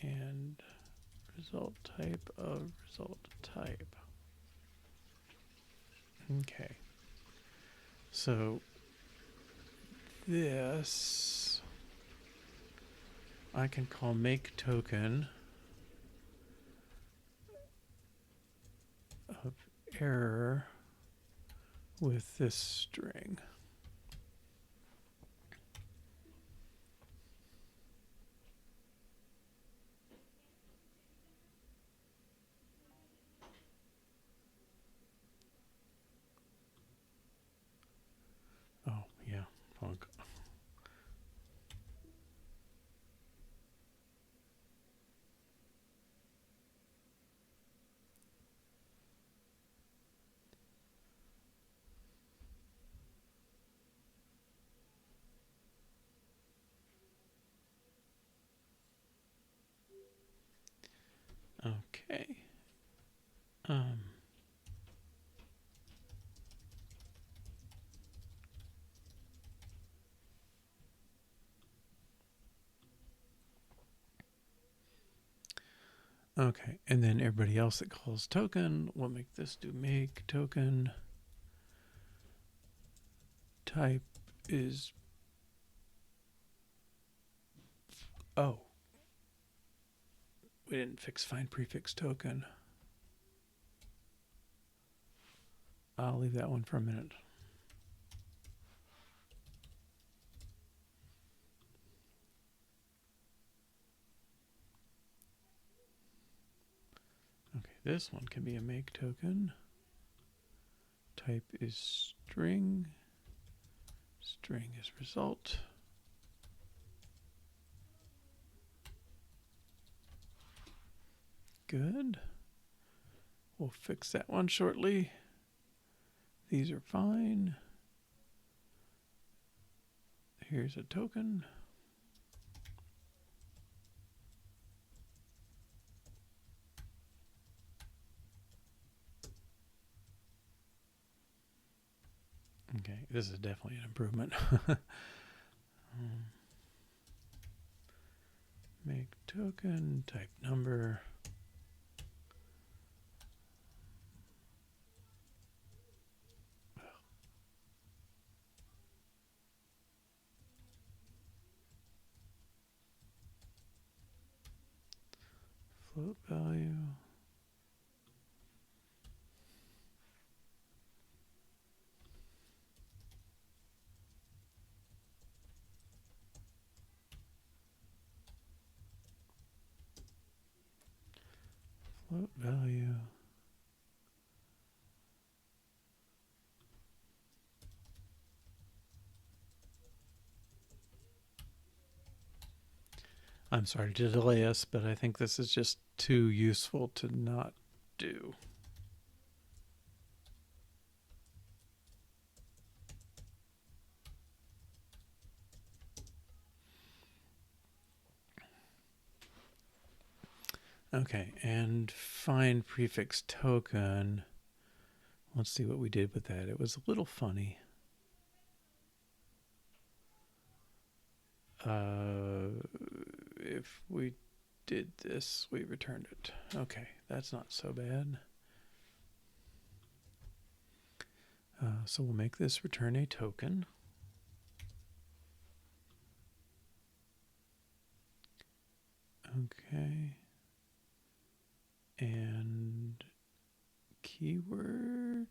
and result type of result type. Okay. So this I can call makeToken of error with this string. Oh, yeah. Punk. Okay. Um, okay. And then everybody else that calls token, we'll make this do make token. Type is, oh, we didn't fix find prefix token. I'll leave that one for a minute. Okay, this one can be a make token. Type is string. String is result. Good. We'll fix that one shortly. These are fine. Here's a token. Okay, this is definitely an improvement. Make token, type number. Float value. Float value. I'm sorry to delay us, but I think this is just too useful to not do. Okay, and find prefix token. Let's see what we did with that. It was a little funny. If we did this, we returned it. Okay, that's not so bad. So we'll make this return a token. Okay. And keyword.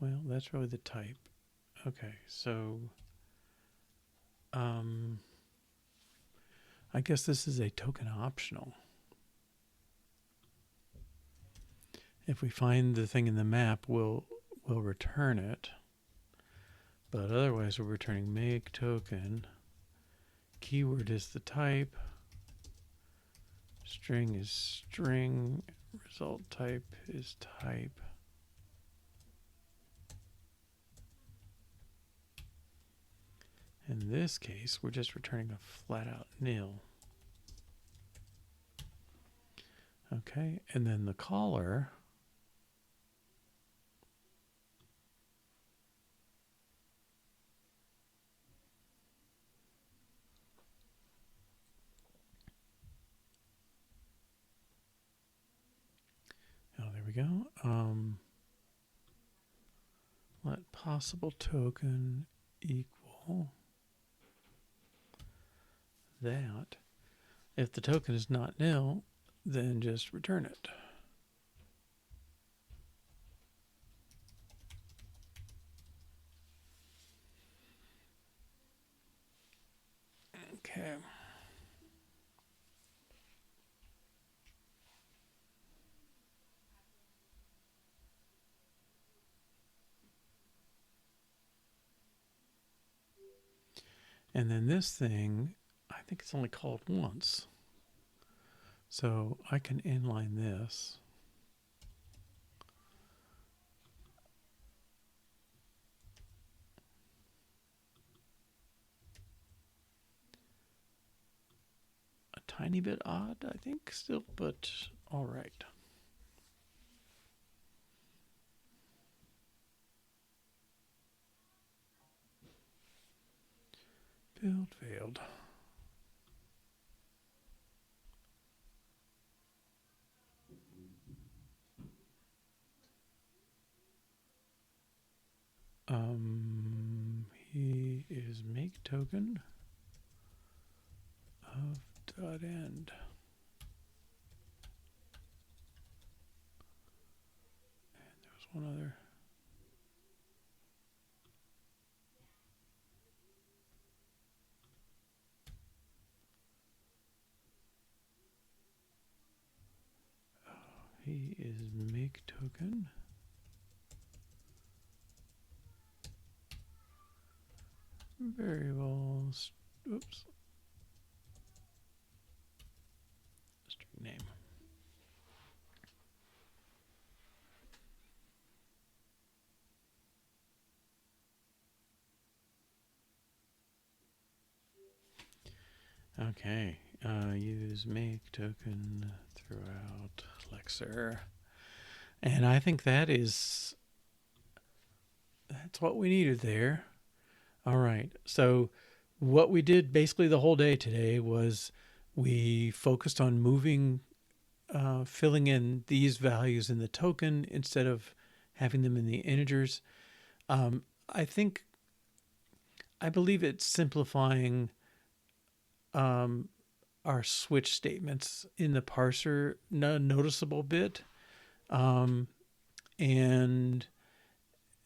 Well, that's really the type. Okay, so I guess this is a token optional. If we find the thing in the map, we'll return it. But otherwise, we're returning make token. Keyword is the type. String is string. Result type is type. In this case, we're just returning a flat out nil. Okay, and then the caller oh, there we go. let possible token equal that. If the token is not nil, then just return it. Okay. And then this thing, I think it's only called once. So I can inline this. A tiny bit odd, I think, still, but all right. Build failed. He is makeToken of dot end. And there was one other. He is makeToken. Variables. Oops. String name. Okay. Use makeToken throughout lexer. And I think that's what we needed there. All right. So what we did basically the whole day today was we focused on moving, filling in these values in the token instead of having them in the integers. I believe it's simplifying our switch statements in the parser a noticeable bit. And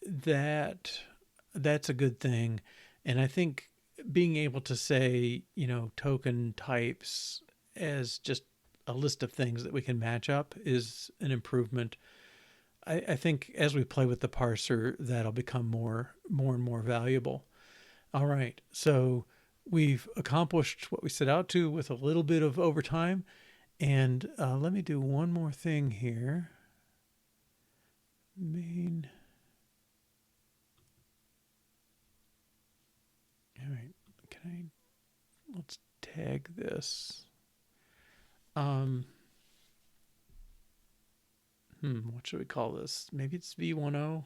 that's a good thing. And I think being able to say, token types as just a list of things that we can match up is an improvement. I think as we play with the parser, that'll become more and more valuable. All right. So we've accomplished what we set out to with a little bit of overtime. And let me do one more thing here. Main. All right. Let's tag this. What should we call this? Maybe it's V10.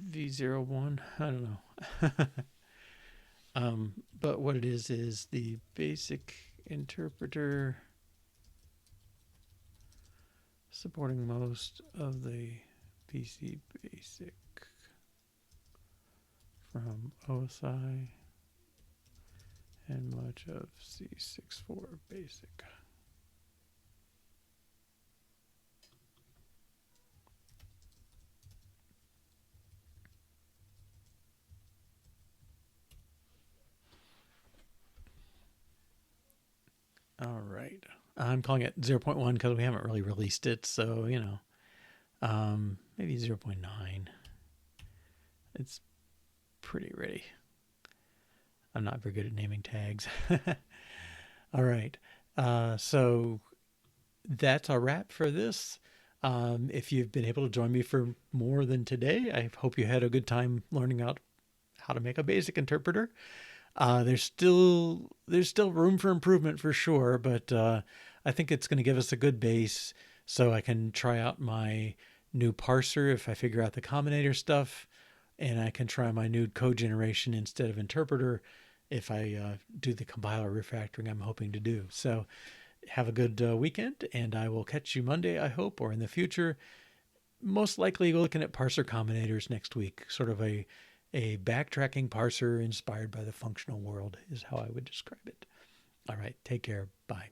V01. I don't know. But what it is the basic interpreter supporting most of the PC BASIC from OSI and much of C64 BASIC. All right. I'm calling it 0.1 because we haven't really released it. So, maybe 0.9. It's pretty ready. I'm not very good at naming tags. All right. So that's a wrap for this. If you've been able to join me for more than today, I hope you had a good time learning out how to make a basic interpreter. There's still room for improvement for sure, but I think it's going to give us a good base so I can try out my new parser if I figure out the combinator stuff, and I can try my new code generation instead of interpreter if I do the compiler refactoring I'm hoping to do. So have a good weekend, and I will catch you Monday, I hope, or in the future. most likely looking at parser combinators next week, sort of a backtracking parser inspired by the functional world is how I would describe it. All right, take care. Bye.